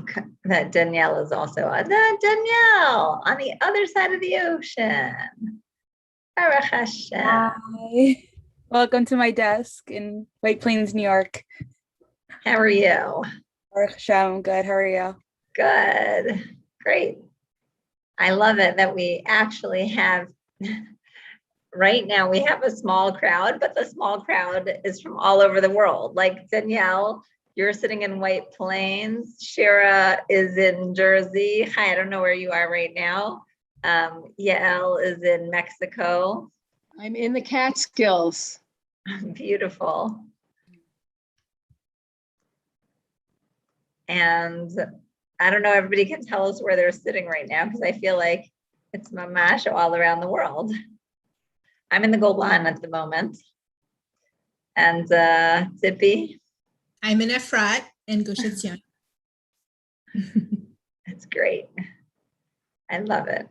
think that Danielle is also on. Danielle on the other side of the ocean. Baruch Hashem. Hi. Welcome to my desk in White Plains, New York. How are you? Baruch Hashem, good. How are you? Good. Great. I love it that we actually have, right now we have a small crowd, but the small crowd is from all over the world. Like Danielle, you're sitting in White Plains. Shira is in Jersey. Hi, I don't know where you are right now. Yael is in Mexico. I'm in the Catskills. Beautiful. And I don't know, everybody can tell us where they're sitting right now because I feel like it's mamash all around the world. I'm in the Goldstein at the moment. And Tsippy? I'm in Efrat and Gush Etzion. That's great. I love it.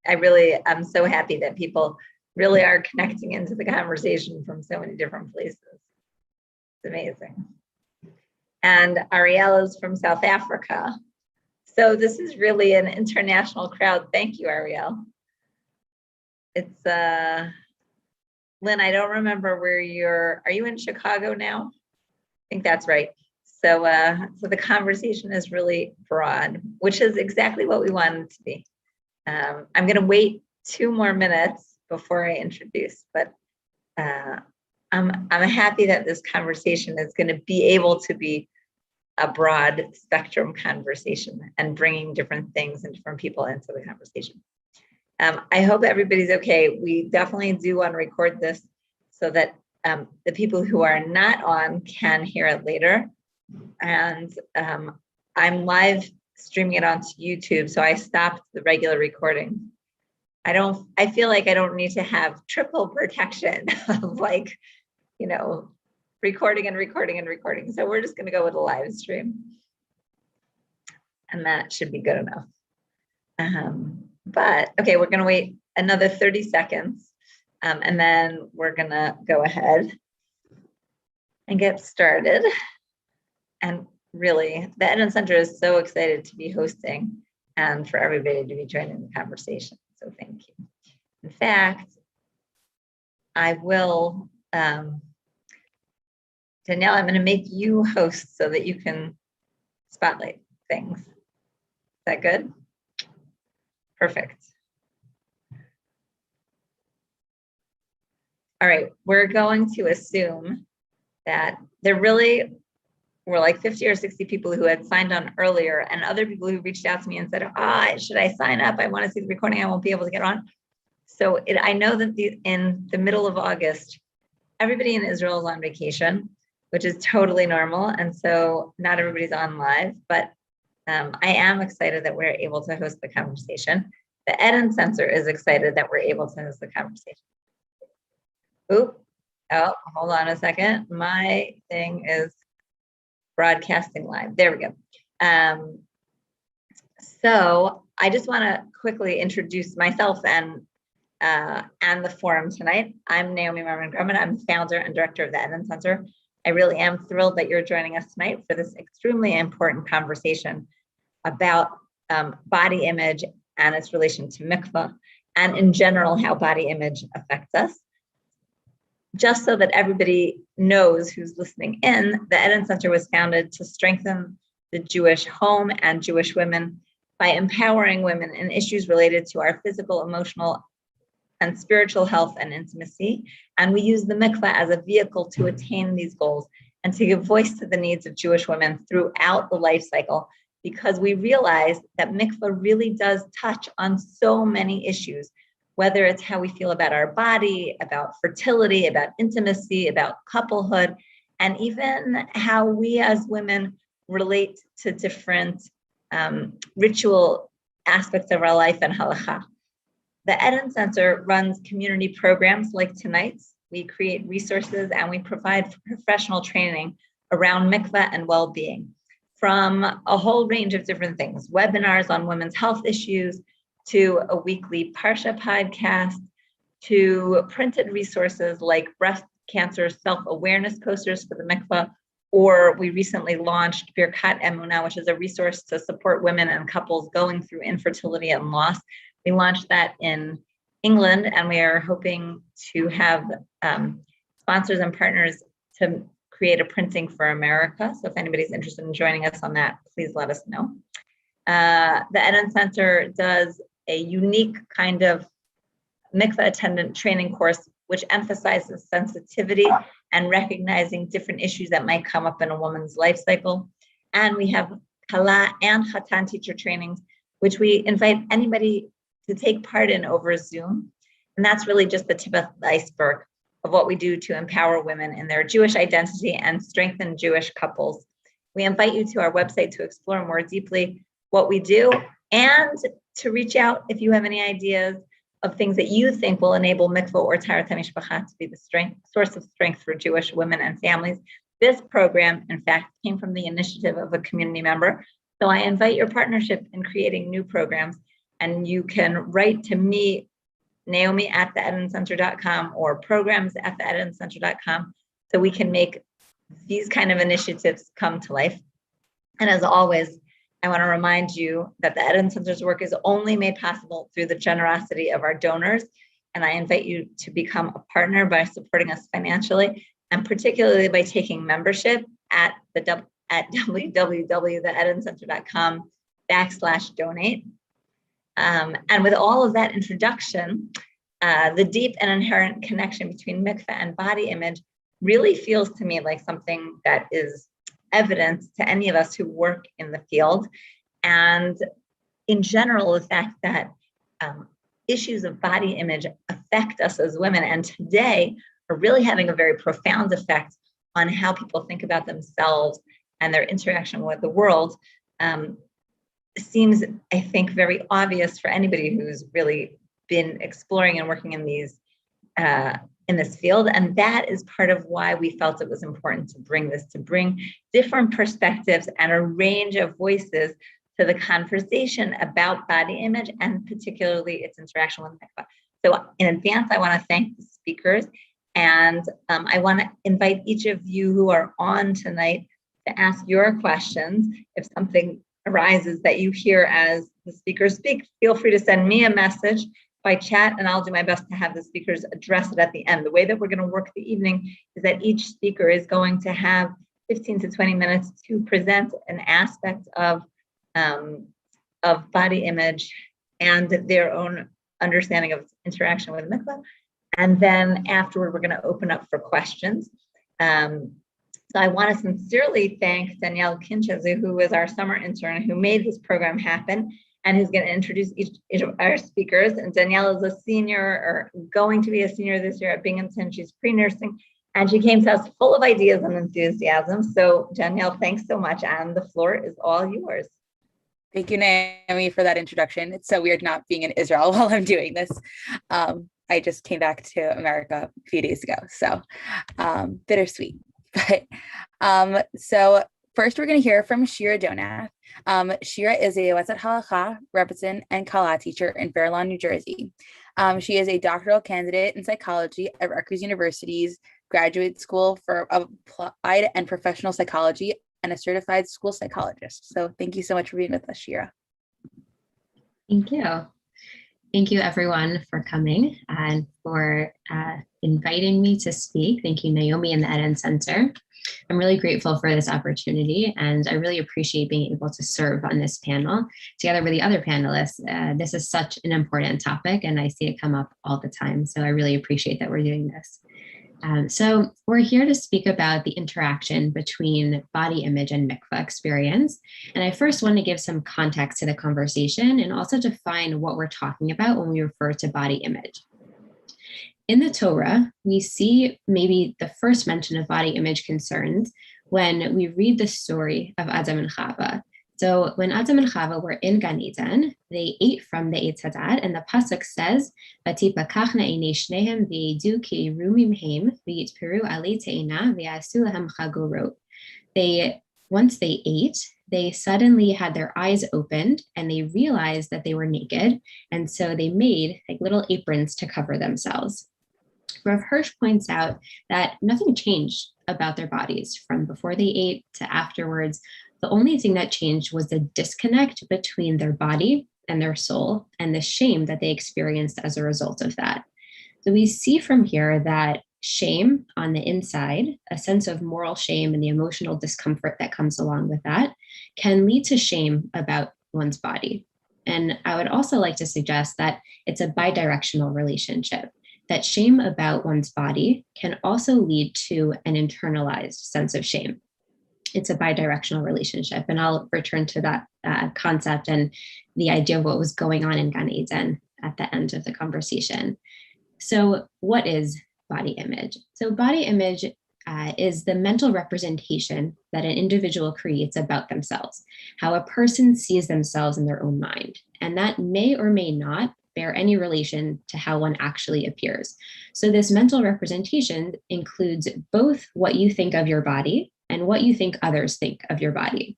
I'm so happy that people really are connecting into the conversation from so many different places. It's amazing. And Ariel is from South Africa. So this is really an international crowd. Thank you, Ariel. It's, Lynn, I don't remember where are you in Chicago now? I think that's right. So, so the conversation is really broad, which is exactly what we wanted to be. I'm going to wait 2 more minutes before I introduce, but I'm happy that this conversation is going to be able to be a broad spectrum conversation and bringing different things and different people into the conversation. I hope everybody's okay. We definitely do want to record this so that the people who are not on can hear it later. And I'm live streaming it onto YouTube, so I stopped the regular recording. I feel like I don't need to have triple protection of like, recording and recording and recording. So we're just going to go with a live stream. And that should be good enough. But okay, we're going to wait another 30 seconds. And then we're going to go ahead and get started. And really, the Attendant Center is so excited to be hosting and for everybody to be joining the conversation. So thank you. In fact, I will, Danielle, I'm going to make you host so that you can spotlight things. Is that good? Perfect. All right, we're going to assume that there really were like 50 or 60 people who had signed on earlier and other people who reached out to me and said, should I sign up? I want to see the recording. I won't be able to get on. So I know that in the middle of August, everybody in Israel is on vacation, which is totally normal. And so not everybody's on live, but I am excited that we're able to host the conversation. The Attendant Center is excited that we're able to host the conversation. Oh, hold on a second. My thing is broadcasting live. There we go. So I just want to quickly introduce myself and the forum tonight. I'm Naomi Marman-Grumman. I'm founder and director of the Attendant Center. I really am thrilled that you're joining us tonight for this extremely important conversation about body image and its relation to mikvah, and in general, how body image affects us. Just so that everybody knows who's listening in, the Attendant Center was founded to strengthen the Jewish home and Jewish women by empowering women in issues related to our physical, emotional, and spiritual health and intimacy. And we use the mikvah as a vehicle to attain these goals and to give voice to the needs of Jewish women throughout the life cycle, because we realize that mikvah really does touch on so many issues, whether it's how we feel about our body, about fertility, about intimacy, about couplehood, and even how we as women relate to different ritual aspects of our life and halakha. The Attendant Center runs community programs like tonight's. We create resources and we provide professional training around mikvah and well-being, from a whole range of different things, webinars on women's health issues, to a weekly Parsha podcast, to printed resources like breast cancer self-awareness posters for the mikvah, or we recently launched Birkat Emunah, which is a resource to support women and couples going through infertility and loss. We launched that in England, and we are hoping to have sponsors and partners to create a printing for America. So if anybody's interested in joining us on that, please let us know. The Attendant Center does a unique kind of Mikveh attendant training course, which emphasizes sensitivity and recognizing different issues that might come up in a woman's life cycle. And we have Kala and Chatan teacher trainings, which we invite anybody to take part in over Zoom. And that's really just the tip of the iceberg of what we do to empower women in their Jewish identity and strengthen Jewish couples. We invite you to our website to explore more deeply what we do and to reach out if you have any ideas of things that you think will enable Mikvah or Taharat HaMishpacha to be the source of strength for Jewish women and families. This program, in fact, came from the initiative of a community member. So I invite your partnership in creating new programs, and you can write to me, Naomi at theattendantcenter.com or programs at theattendantcenter.com, so we can make these kind of initiatives come to life. And as always, I want to remind you that the Attendant Center's work is only made possible through the generosity of our donors. And I invite you to become a partner by supporting us financially, and particularly by taking membership at www.theattendantcenter.com/donate. And with all of that introduction, the deep and inherent connection between Mikveh and body image really feels to me like something that is evidence to any of us who work in the field. And in general, the fact that issues of body image affect us as women, and today are really having a very profound effect on how people think about themselves and their interaction with the world, seems, I think, very obvious for anybody who's really been exploring and working in these in this field. And that is part of why we felt it was important to bring this, to bring different perspectives and a range of voices to the conversation about body image, and particularly its interaction with Mikvah. So in advance, I want to thank the speakers, and I want to invite each of you who are on tonight to ask your questions. If something arises that you hear as the speakers speak, feel free to send me a message by chat, and I'll do my best to have the speakers address it at the end. The way that we're going to work the evening is that each speaker is going to have 15 to 20 minutes to present an aspect of body image and their own understanding of interaction with Mikvah. And then afterward, we're going to open up for questions. So I want to sincerely thank Danielle Kinchezu, who is our summer intern, who made this program happen, and who's going to introduce each of our speakers. And Danielle is a senior, or going to be a senior this year at Binghamton. She's pre-nursing, and she came to us full of ideas and enthusiasm. So Danielle, thanks so much, and the floor is all yours. Thank you, Naomi, for that introduction. It's so weird not being in Israel while I'm doing this. I just came back to America a few days ago, so bittersweet. But so first, we're going to hear from Shira Donath. Shira is a Wetzat Halacha, Rebbetzin, and Kala teacher in Fair Lawn, New Jersey. She is a doctoral candidate in psychology at Rutgers University's Graduate School for Applied and Professional Psychology, and a certified school psychologist. So thank you so much for being with us, Shira. Thank you. Thank you, everyone, for coming and for inviting me to speak. Thank you, Naomi and the Attendant Center. I'm really grateful for this opportunity, and I really appreciate being able to serve on this panel together with the other panelists. This is such an important topic, and I see it come up all the time. So I really appreciate that we're doing this. So we're here to speak about the interaction between body image and Mikvah experience. And I first want to give some context to the conversation and also define what we're talking about when we refer to body image. In the Torah, we see maybe the first mention of body image concerns when we read the story of Adam and Chava. So when Adam and Chava were in Gan Eden, they ate from the Eitz Hadat, and the pasuk says, "Vatipakachna einei shnehem v'yedu ki yiru mimhem v'yitpiru alei te'ina v'yasu lahem chagorot." Once they ate, they suddenly had their eyes opened and they realized that they were naked, and so they made like little aprons to cover themselves. Rev Hirsch points out that nothing changed about their bodies from before they ate to afterwards. The only thing that changed was the disconnect between their body and their soul and the shame that they experienced as a result of that. So we see from here that shame on the inside, a sense of moral shame and the emotional discomfort that comes along with that, can lead to shame about one's body. And I would also like to suggest that it's a bidirectional relationship, that shame about one's body can also lead to an internalized sense of shame. It's a bidirectional relationship. And I'll return to that concept and the idea of what was going on in Gan Eden at the end of the conversation. So what is body image? So body image is the mental representation that an individual creates about themselves, how a person sees themselves in their own mind. And that may or may not bear any relation to how one actually appears. So this mental representation includes both what you think of your body and what you think others think of your body.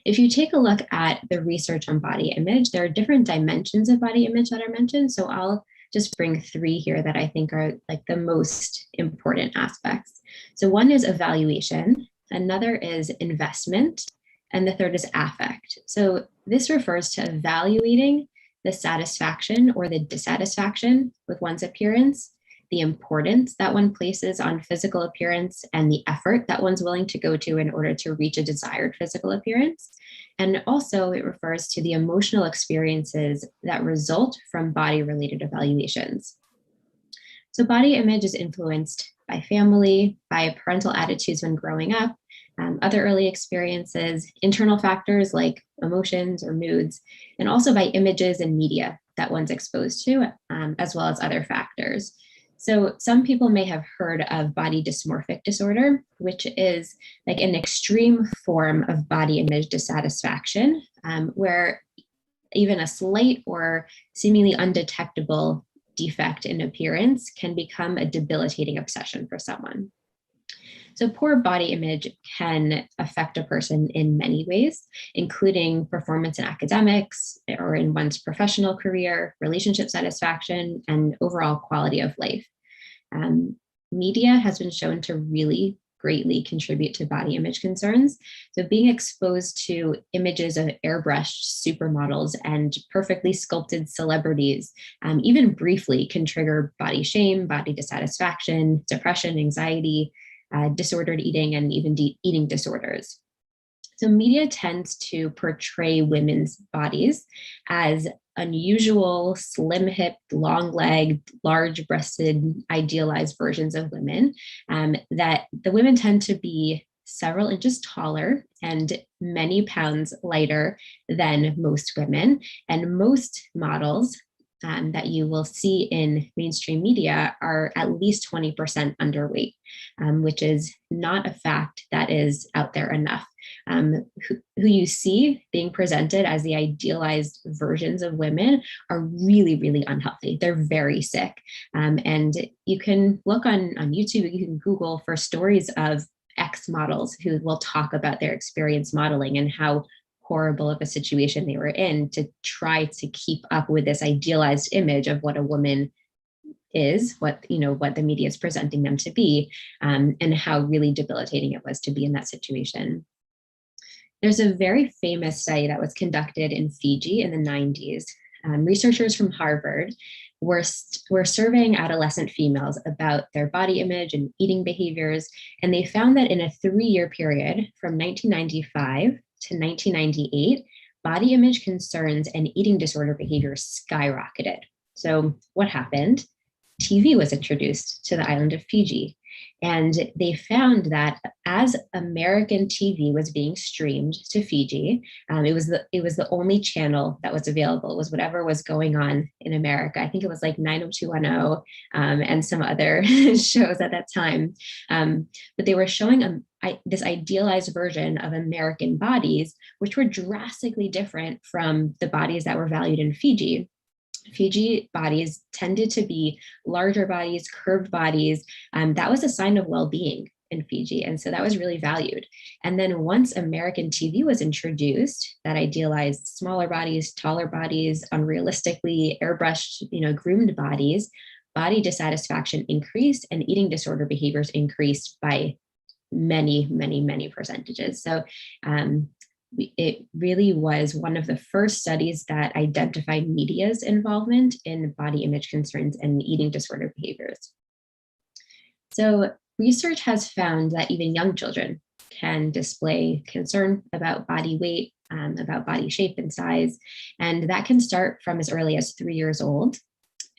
If you take a look at the research on body image, there are different dimensions of body image that are mentioned. So I'll just bring 3 here that I think are like the most important aspects. So one is evaluation, another is investment, and the third is affect. So this refers to evaluating the satisfaction or the dissatisfaction with one's appearance, the importance that one places on physical appearance, and the effort that one's willing to go to in order to reach a desired physical appearance. And also it refers to the emotional experiences that result from body-related evaluations. So body image is influenced by family, by parental attitudes when growing up, other early experiences, internal factors like emotions or moods, and also by images and media that one's exposed to, as well as other factors. So some people may have heard of body dysmorphic disorder, which is like an extreme form of body image dissatisfaction, where even a slight or seemingly undetectable defect in appearance can become a debilitating obsession for someone. So poor body image can affect a person in many ways, including performance in academics or in one's professional career, relationship satisfaction, and overall quality of life. Media has been shown to really greatly contribute to body image concerns. So being exposed to images of airbrushed supermodels and perfectly sculpted celebrities, even briefly, can trigger body shame, body dissatisfaction, depression, anxiety, disordered eating, and even eating disorders. So media tends to portray women's bodies as unusual, slim-hipped, long-legged, large-breasted, idealized versions of women, that the women tend to be several inches taller and many pounds lighter than most women. And most models that you will see in mainstream media are at least 20% underweight, which is not a fact that is out there enough. Who you see being presented as the idealized versions of women are really, really unhealthy. They're very sick. And you can look on YouTube, you can Google for stories of ex-models who will talk about their experience modeling and how horrible of a situation they were in to try to keep up with this idealized image of what a woman is, what the media is presenting them to be, and how really debilitating it was to be in that situation. There's a very famous study that was conducted in Fiji in the 90s. Researchers from Harvard were surveying adolescent females about their body image and eating behaviors, and they found that in a 3-year period from 1995 to 1998, body image concerns and eating disorder behaviors skyrocketed. So what happened? TV was introduced to the island of Fiji. And they found that as American TV was being streamed to Fiji, it was the only channel that was available, was whatever was going on in America. I think it was like 90210 and some other shows at that time. But they were showing this idealized version of American bodies, which were drastically different from the bodies that were valued in Fiji. Fiji bodies tended to be larger bodies, curved bodies. That was a sign of well-being in Fiji. And so that was really valued. And then once American TV was introduced, that idealized smaller bodies, taller bodies, unrealistically airbrushed, groomed bodies, body dissatisfaction increased and eating disorder behaviors increased by many, many, many percentages. So it really was one of the first studies that identified media's involvement in body image concerns and eating disorder behaviors. So research has found that even young children can display concern about body weight, about body shape and size, and that can start from as early as 3 years old.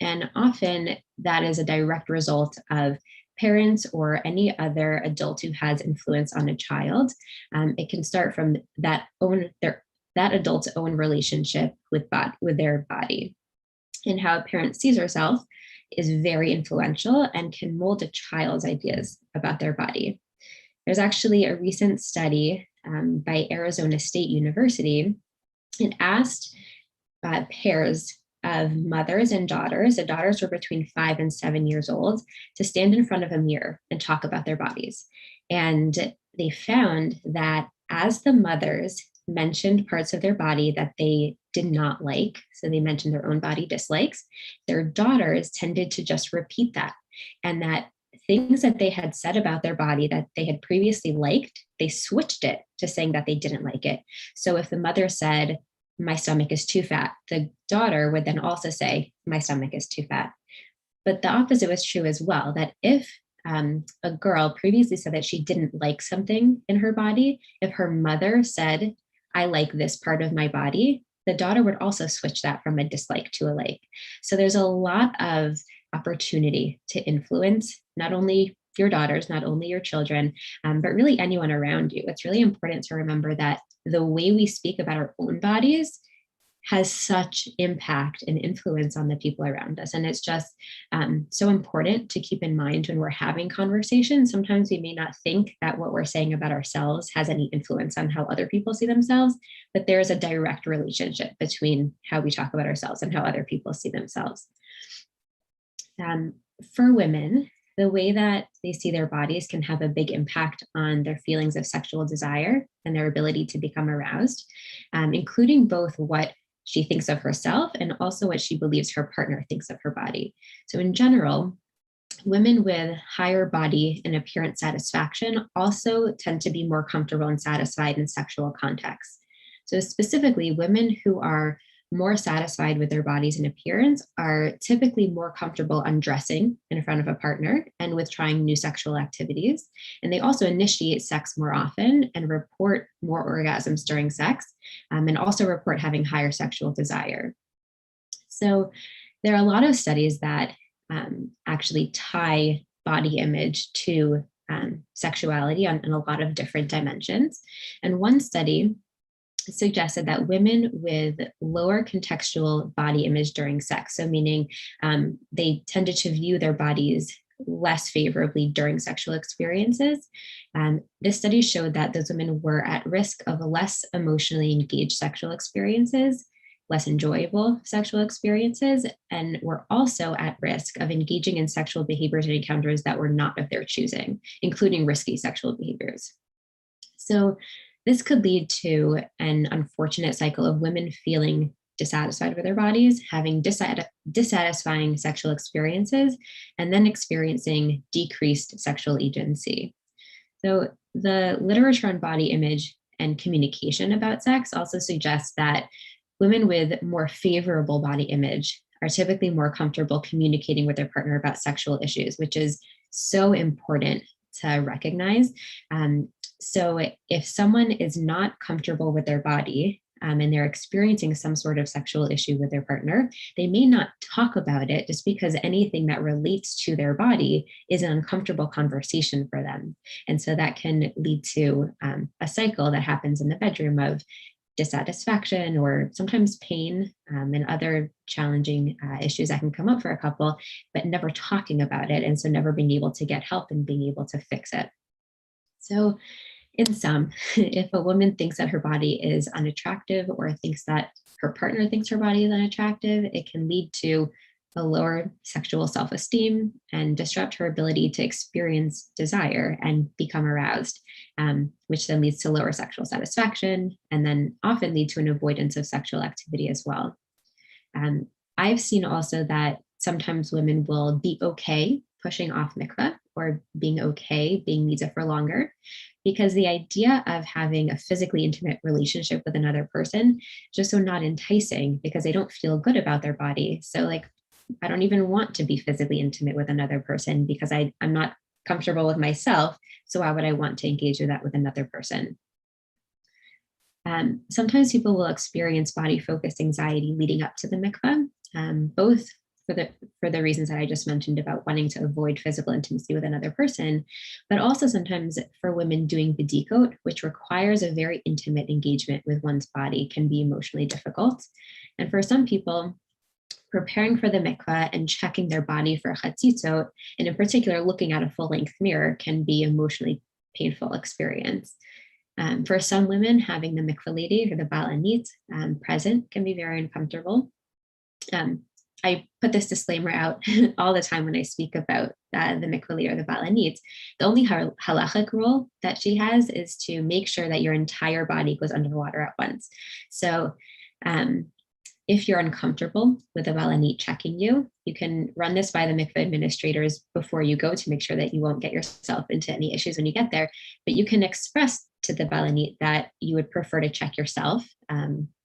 And often that is a direct result of parents or any other adult who has influence on a child. It can start from that adult's own relationship with their body, and how a parent sees herself is very influential and can mold a child's ideas about their body. There's actually a recent study by Arizona State University. It asked pairs of mothers and daughters. The daughters were between 5 and 7 years old, to stand in front of a mirror and talk about their bodies. And they found that as the mothers mentioned parts of their body that they did not like, so they mentioned their own body dislikes, their daughters tended to just repeat that. And that things that they had said about their body that they had previously liked, they switched it to saying that they didn't like it. So if the mother said, "My stomach is too fat," the daughter would then also say, "My stomach is too fat." But the opposite was true as well, that if a girl previously said that she didn't like something in her body, if her mother said, "I like this part of my body," the daughter would also switch that from a dislike to a like. So there's a lot of opportunity to influence not only your daughters, not only your children, but really anyone around you. It's really important to remember that the way we speak about our own bodies has such impact and influence on the people around us. And it's just so important to keep in mind when we're having conversations. Sometimes we may not think that what we're saying about ourselves has any influence on how other people see themselves, but there is a direct relationship between how we talk about ourselves and how other people see themselves. For women, the way that they see their bodies can have a big impact on their feelings of sexual desire and their ability to become aroused, including both what she thinks of herself and also what she believes her partner thinks of her body. So in general, women with higher body and appearance satisfaction also tend to be more comfortable and satisfied in sexual contexts. So specifically, women who are more satisfied with their bodies and appearance are typically more comfortable undressing in front of a partner and with trying new sexual activities. And they also initiate sex more often and report more orgasms during sex, and also report having higher sexual desire. So there are a lot of studies that actually tie body image to sexuality on a lot of different dimensions. And one study suggested that women with lower contextual body image during sex, so meaning they tended to view their bodies less favorably during sexual experiences. This study showed that those women were at risk of less emotionally engaged sexual experiences, less enjoyable sexual experiences, and were also at risk of engaging in sexual behaviors and encounters that were not of their choosing, including risky sexual behaviors. So this could lead to an unfortunate cycle of women feeling dissatisfied with their bodies, having dissatisfying sexual experiences, and then experiencing decreased sexual agency. So the literature on body image and communication about sex also suggests that women with more favorable body image are typically more comfortable communicating with their partner about sexual issues, which is so important to recognize. So if someone is not comfortable with their body and they're experiencing some sort of sexual issue with their partner, they may not talk about it just because anything that relates to their body is an uncomfortable conversation for them. And so that can lead to a cycle that happens in the bedroom of dissatisfaction or sometimes pain and other challenging issues that can come up for a couple, but never talking about it. And so never being able to get help and being able to fix it. So in sum, if a woman thinks that her body is unattractive or thinks that her partner thinks her body is unattractive, it can lead to a lower sexual self-esteem and disrupt her ability to experience desire and become aroused, which then leads to lower sexual satisfaction and then often lead to an avoidance of sexual activity as well. I've seen also that sometimes women will be okay pushing off mikveh or being okay being mitzvah for longer, because the idea of having a physically intimate relationship with another person is just so not enticing because they don't feel good about their body. So like, I don't even want to be physically intimate with another person because I'm not comfortable with myself. So why would I want to engage with that with another person? Sometimes people will experience body focused anxiety leading up to the mikveh, both for the reasons that I just mentioned about wanting to avoid physical intimacy with another person, but also sometimes for women doing bidikot, which requires a very intimate engagement with one's body, can be emotionally difficult. And for some people, preparing for the mikveh and checking their body for chatzitzot, and in particular looking at a full-length mirror, can be emotionally painful experience. For some women, having the mikveh lady or the balanit present can be very uncomfortable. I put this disclaimer out all the time when I speak about the mikveh lady or the balanit. The only halachic rule that she has is to make sure that your entire body goes underwater at once. So if you're uncomfortable with the balanit checking you, you can run this by the mikveh administrators before you go to make sure that you won't get yourself into any issues when you get there. But you can express to the balanit that you would prefer to check yourself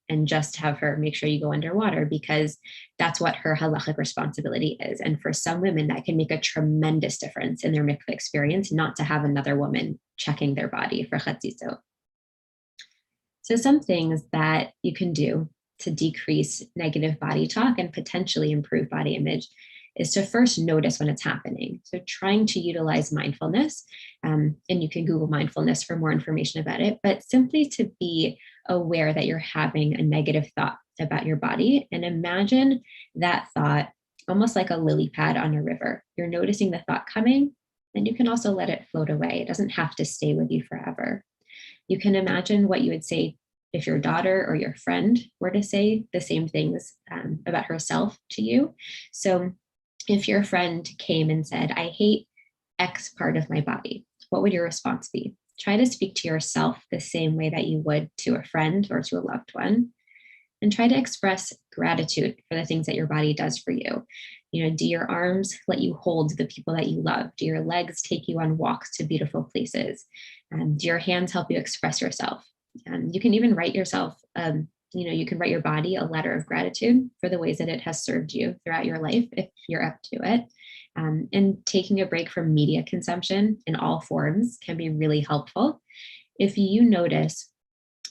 and just have her make sure you go underwater, because that's what her halachic responsibility is. And for some women, that can make a tremendous difference in their mikveh experience, not to have another woman checking their body for chatzitzot. So some things that you can do to decrease negative body talk and potentially improve body image is to first notice when it's happening. So trying to utilize mindfulness, and you can Google mindfulness for more information about it, but simply to be aware that you're having a negative thought about your body, and imagine that thought almost like a lily pad on a river. You're noticing the thought coming, and you can also let it float away. It doesn't have to stay with you forever. You can imagine what you would say if your daughter or your friend were to say the same things about herself to you. So if your friend came and said, I hate X part of my body, what would your response be? Try to speak to yourself the same way that you would to a friend or to a loved one, and try to express gratitude for the things that your body does for you. You know, do your arms let you hold the people that you love? Do your legs take you on walks to beautiful places? Do your hands help you express yourself? You can even write yourself, you can write your body a letter of gratitude for the ways that it has served you throughout your life, if you're up to it. And taking a break from media consumption in all forms can be really helpful. If you notice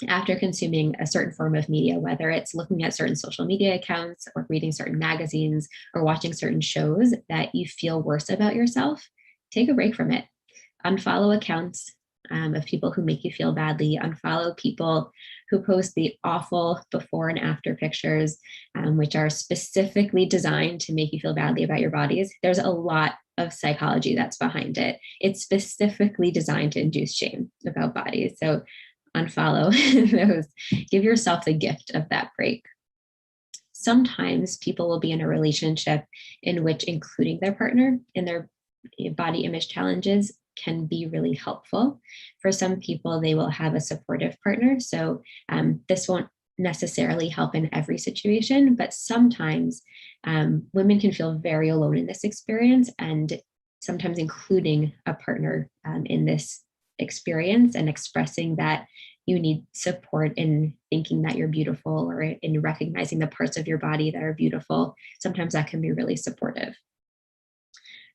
after consuming a certain form of media, whether it's looking at certain social media accounts or reading certain magazines or watching certain shows, that you feel worse about yourself, take a break from it. Unfollow accounts of people who make you feel badly. Unfollow people who post the awful before and after pictures, which are specifically designed to make you feel badly about your bodies. There's a lot of psychology that's behind it. It's specifically designed to induce shame about bodies. So unfollow those. Give yourself the gift of that break. Sometimes people will be in a relationship in which including their partner in their body image challenges can be really helpful. For some people, they will have a supportive partner. So this won't necessarily help in every situation, but sometimes women can feel very alone in this experience, and sometimes including a partner in this experience and expressing that you need support in thinking that you're beautiful or in recognizing the parts of your body that are beautiful. Sometimes that can be really supportive.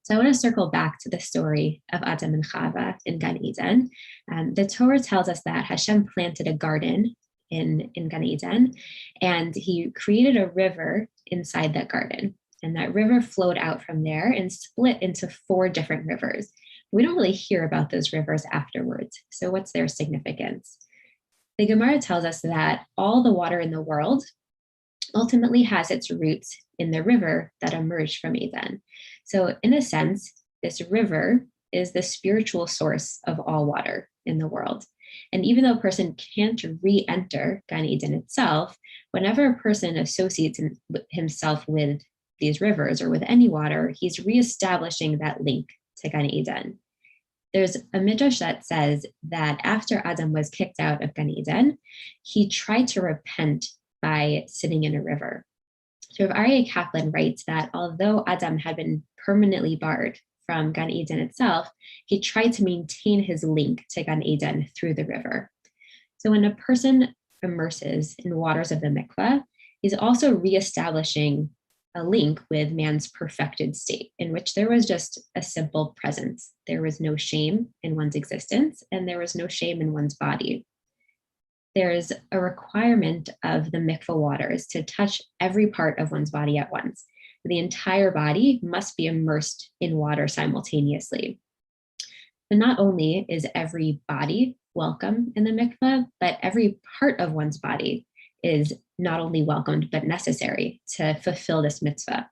So I want to circle back to the story of Adam and Chava in Gan Eden. The Torah tells us that Hashem planted a garden in Gan Eden, and he created a river inside that garden. And that river flowed out from there and split into 4 different rivers. We don't really hear about those rivers afterwards. So what's their significance? The Gemara tells us that all the water in the world ultimately has its roots in the river that emerged from Eden. So in a sense, this river is the spiritual source of all water in the world. And even though a person can't re-enter Gan Eden itself, whenever a person associates himself with these rivers or with any water, he's reestablishing that link to Gan Eden. There's a midrash that says that after Adam was kicked out of Gan Eden, he tried to repent by sitting in a river. So Aryeh Kaplan writes that although Adam had been permanently barred from Gan Eden itself, he tried to maintain his link to Gan Eden through the river. So when a person immerses in waters of the mikveh, he's also reestablishing a link with man's perfected state, in which there was just a simple presence. There was no shame in one's existence, and there was no shame in one's body. There's a requirement of the mikveh waters to touch every part of one's body at once. The entire body must be immersed in water simultaneously. And not only is every body welcome in the mikveh, but every part of one's body is not only welcomed, but necessary to fulfill this mitzvah.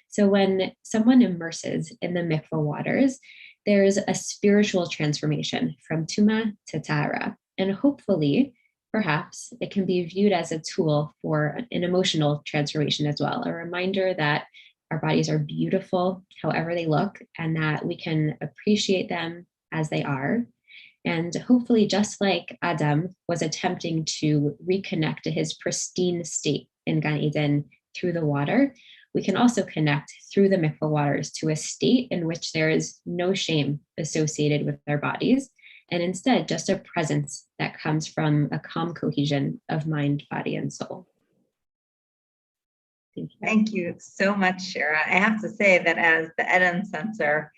So when someone immerses in the mikveh waters, there's a spiritual transformation from tuma to tahara. And hopefully, perhaps it can be viewed as a tool for an emotional transformation as well, a reminder that our bodies are beautiful however they look, and that we can appreciate them as they are. And hopefully, just like Adam was attempting to reconnect to his pristine state in Gan Eden through the water, we can also connect through the mikveh waters to a state in which there is no shame associated with our bodies, and instead just a presence that comes from a calm cohesion of mind, body, and soul. Thank you. Thank you so much, Shira. I have to say that as the Eden censor,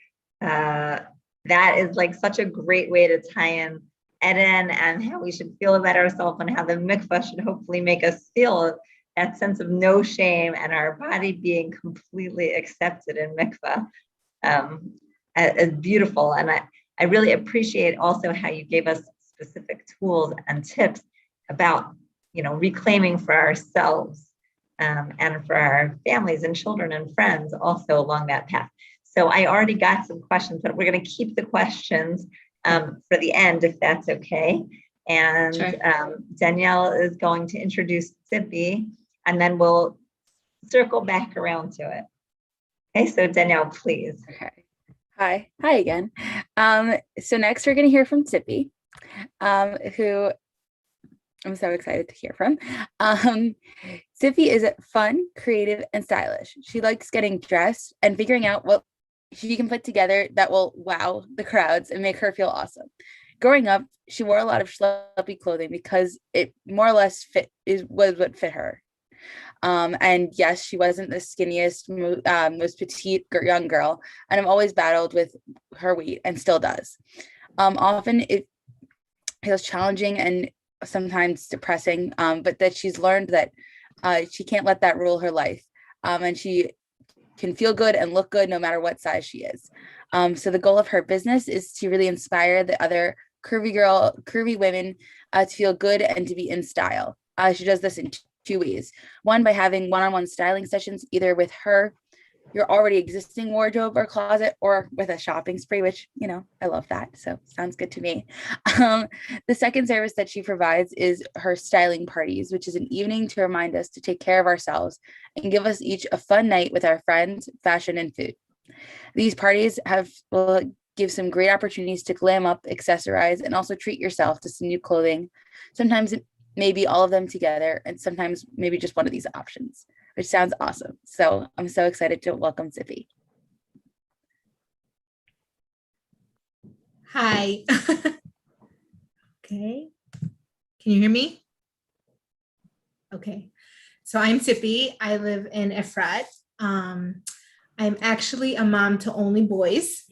that is like such a great way to tie in Eden and how we should feel about ourselves, and how the mikvah should hopefully make us feel that sense of no shame and our body being completely accepted in mikvah. As beautiful. And I really appreciate also how you gave us specific tools and tips about, reclaiming for ourselves and for our families and children and friends also along that path. So I already got some questions, but we're going to keep the questions for the end, if that's okay. And sure. Danielle is going to introduce Tsippy, and then we'll circle back around to it. Okay, so Danielle, please. Okay. Hi again. So next we're going to hear from Tsippy, who I'm so excited to hear from. Tsippy is fun, creative, and stylish. She likes getting dressed and figuring out what she can put together that will wow the crowds and make her feel awesome. Growing up, she wore a lot of schleppy clothing because it more or less was what fit her. And yes, she wasn't the skinniest, most petite young girl, and I've always battled with her weight and still does. Often it feels challenging and sometimes depressing, but that she's learned that she can't let that rule her life, and she can feel good and look good no matter what size she is. So the goal of her business is to really inspire the other curvy women to feel good and to be in style. She does this in two ways. One, by having one-on-one styling sessions, either with her, your already existing wardrobe or closet, or with a shopping spree, which, I love that. So sounds good to me. The second service that she provides is her styling parties, which is an evening to remind us to take care of ourselves and give us each a fun night with our friends, fashion, and food. These parties will give some great opportunities to glam up, accessorize, and also treat yourself to some new clothing. Sometimes maybe all of them together, and sometimes maybe just one of these options, which sounds awesome. So I'm so excited to welcome Tsippy. Hi. Okay. Can you hear me? Okay. So I'm Tsippy. I live in Efrat. I'm actually a mom to only boys.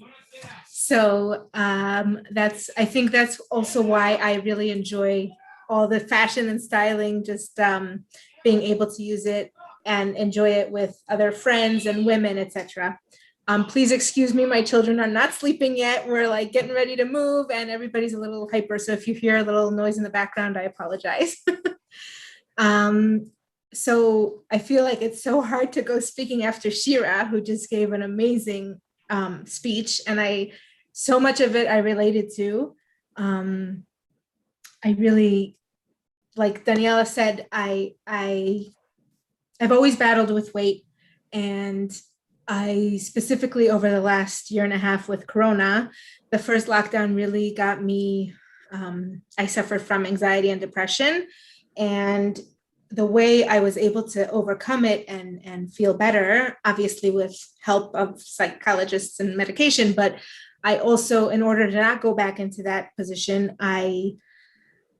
So I think that's also why I really enjoy all the fashion and styling, just being able to use it and enjoy it with other friends and women, etc. Please excuse me, my children are not sleeping yet. We're like getting ready to move and everybody's a little hyper. So if you hear a little noise in the background, I apologize. So I feel like it's so hard to go speaking after Shira, who just gave an amazing speech. And so much of it I related to. I really, like Daniela said, I've always battled with weight, and I specifically over the last year and a half with Corona, the first lockdown really got me, I suffered from anxiety and depression. And the way I was able to overcome it and feel better, obviously with help of psychologists and medication, but I also, in order to not go back into that position, I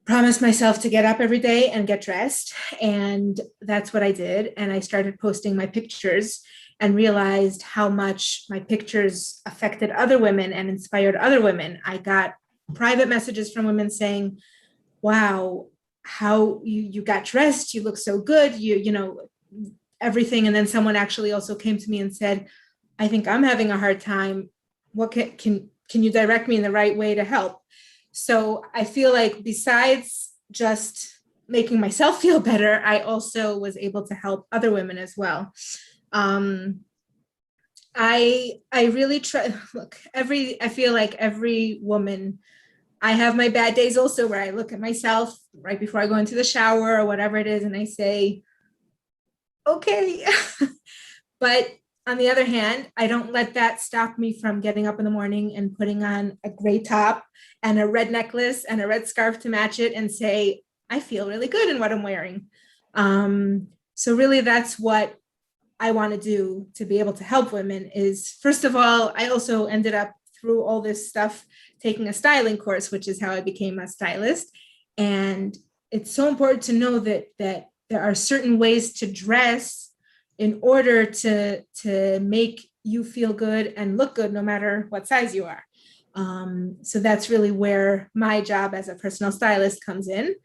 promised myself to get up every day and get dressed. And that's what I did. And I started posting my pictures and realized how much my pictures affected other women and inspired other women. I got private messages from women saying, wow, how you got dressed, you look so good, you know, everything. And then someone actually also came to me and said, I think I'm having a hard time. What can you direct me in the right way to help? So I feel like besides just making myself feel better, I also was able to help other women as well. I really try, look, I feel like every woman, I have my bad days also where I look at myself right before I go into the shower or whatever it is, and I say, okay. But on the other hand, I don't let that stop me from getting up in the morning and putting on a gray top and a red necklace and a red scarf to match it and say, I feel really good in what I'm wearing. So really that's what I want to do to be able to help women is, first of all, I also ended up through all this stuff taking a styling course, which is how I became a stylist. And it's so important to know that there are certain ways to dress in order to make you feel good and look good no matter what size you are. So that's really where my job as a personal stylist comes in.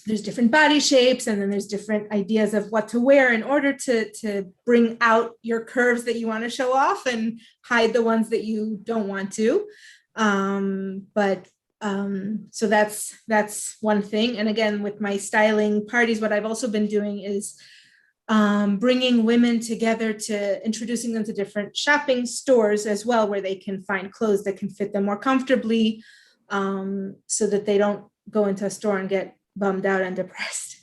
There's different body shapes, and then there's different ideas of what to wear in order to bring out your curves that you want to show off and hide the ones that you don't want to. So that's one thing. And again, with my styling parties, what I've also been doing is bringing women together to introducing them to different shopping stores as well, where they can find clothes that can fit them more comfortably, so that they don't go into a store and get bummed out and depressed,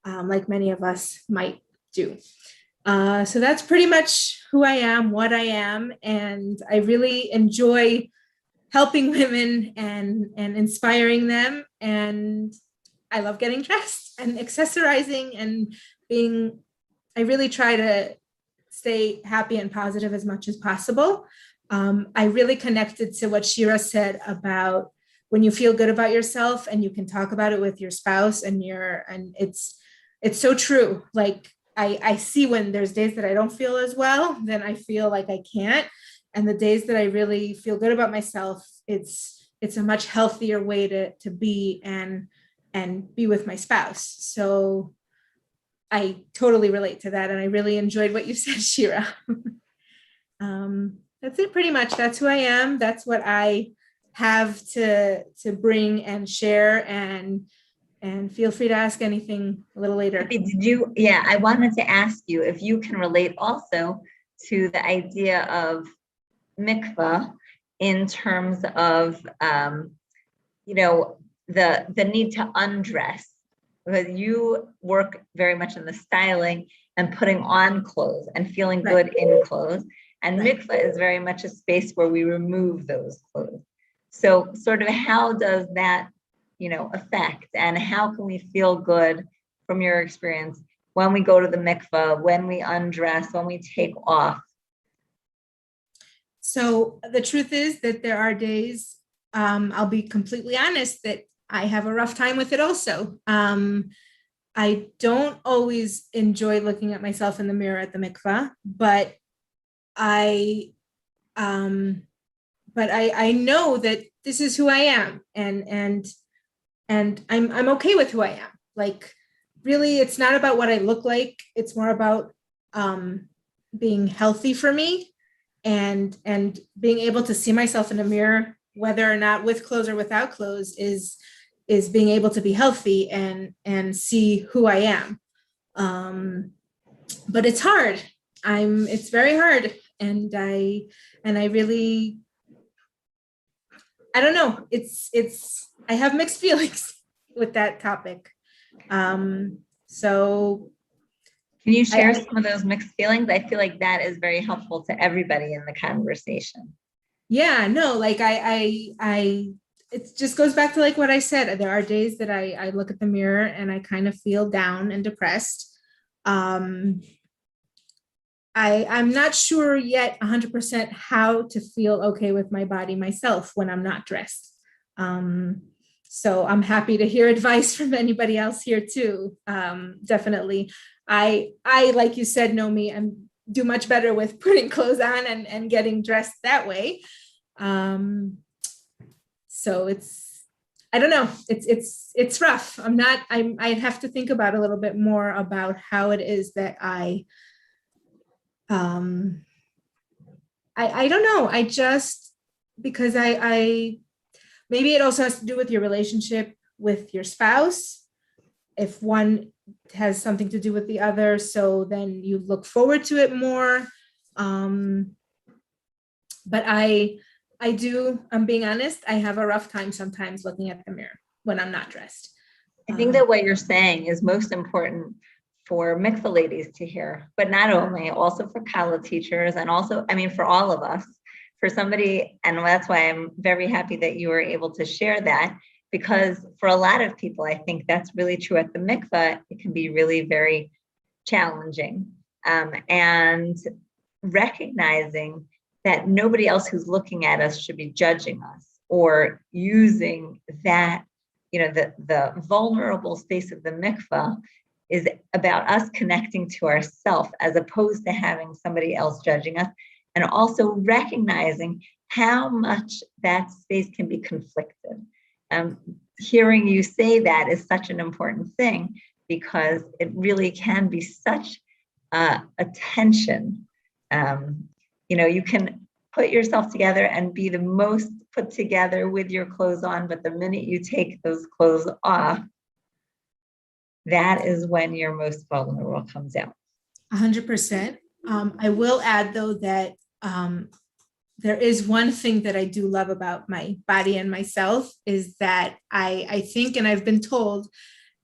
like many of us might do. So that's pretty much who I am, what I am, and I really enjoy helping women and inspiring them. And I love getting dressed and accessorizing and I really try to stay happy and positive as much as possible. I really connected to what Shira said about when you feel good about yourself and you can talk about it with your spouse and it's so true. Like I see when there's days that I don't feel as well, then I feel like I can't. And the days that I really feel good about myself, it's a much healthier way to be and be with my spouse. So I totally relate to that. And I really enjoyed what you said, Shira. That's it pretty much. That's who I am. That's what I have to bring and share, and feel free to ask anything a little later. I wanted to ask you if you can relate also to the idea of mikvah in terms of, the need to undress, because you work very much in the styling and putting on clothes and feeling good in clothes. And mikvah is very much a space where we remove those clothes. So sort of how does that, affect, and how can we feel good from your experience when we go to the mikvah, when we undress, when we take off? So the truth is that there are days, I'll be completely honest, that I have a rough time with it also. I don't always enjoy looking at myself in the mirror at the mikvah, but I know that this is who I am, and I'm okay with who I am. Like, really, it's not about what I look like. It's more about being healthy for me, and being able to see myself in a mirror, whether or not with clothes or without clothes, is being able to be healthy and see who I am. But it's hard. It's very hard. And I really, I don't know. I have mixed feelings with that topic. So can you share some of those mixed feelings? I feel like that is very helpful to everybody in the conversation. Yeah, no, like it just goes back to like what I said. There are days that I look at the mirror and I kind of feel down and depressed. I'm not sure yet 100% how to feel okay with my body myself when I'm not dressed. So I'm happy to hear advice from anybody else here too. Definitely. I like you said, Nomi, I'm do much better with putting clothes on and getting dressed that way. So I don't know, it's rough. I'd have to think about a little bit more about how it is that I don't know. I just, because I maybe it also has to do with your relationship with your spouse. If one has something to do with the other, so then you look forward to it more. But I'm being honest, I have a rough time sometimes looking at the mirror when I'm not dressed. I think that what you're saying is most important for Mikveh ladies to hear, but not only, also for college teachers, and also, I mean, for all of us, for somebody, and that's why I'm very happy that you were able to share that, because for a lot of people, I think that's really true at the Mikveh. It can be really very challenging, and recognizing that nobody else who's looking at us should be judging us or using that, the vulnerable space of the Mikveh is about us connecting to ourselves as opposed to having somebody else judging us, and also recognizing how much that space can be conflicted. Hearing you say that is such an important thing, because it really can be such a tension. You can put yourself together and be the most put together with your clothes on, but the minute you take those clothes off, that is when your most vulnerable comes out. 100%. I will add though that there is one thing that I do love about my body and myself, is that I think, and I've been told,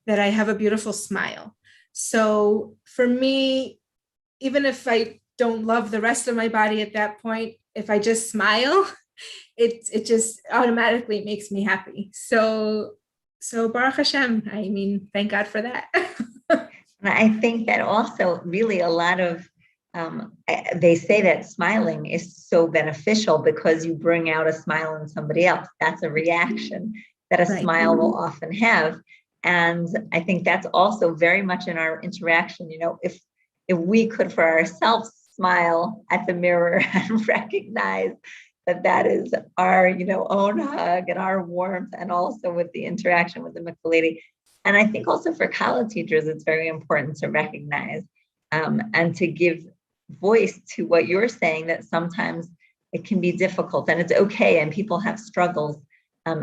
that I have a beautiful smile. So for me, even if I don't love the rest of my body at that point, if I just smile, it just automatically makes me happy. So Baruch Hashem, I mean, thank God for that. I think that also really a lot of, they say that smiling is so beneficial because you bring out a smile in somebody else. That's a reaction that a smile will often have. And I think that's also very much in our interaction. If we could for ourselves smile at the mirror and recognize that is our, own hug and our warmth, and also with the interaction with the Mikveh lady. And I think also for college teachers, it's very important to recognize and to give voice to what you're saying, that sometimes it can be difficult and it's okay. And people have struggles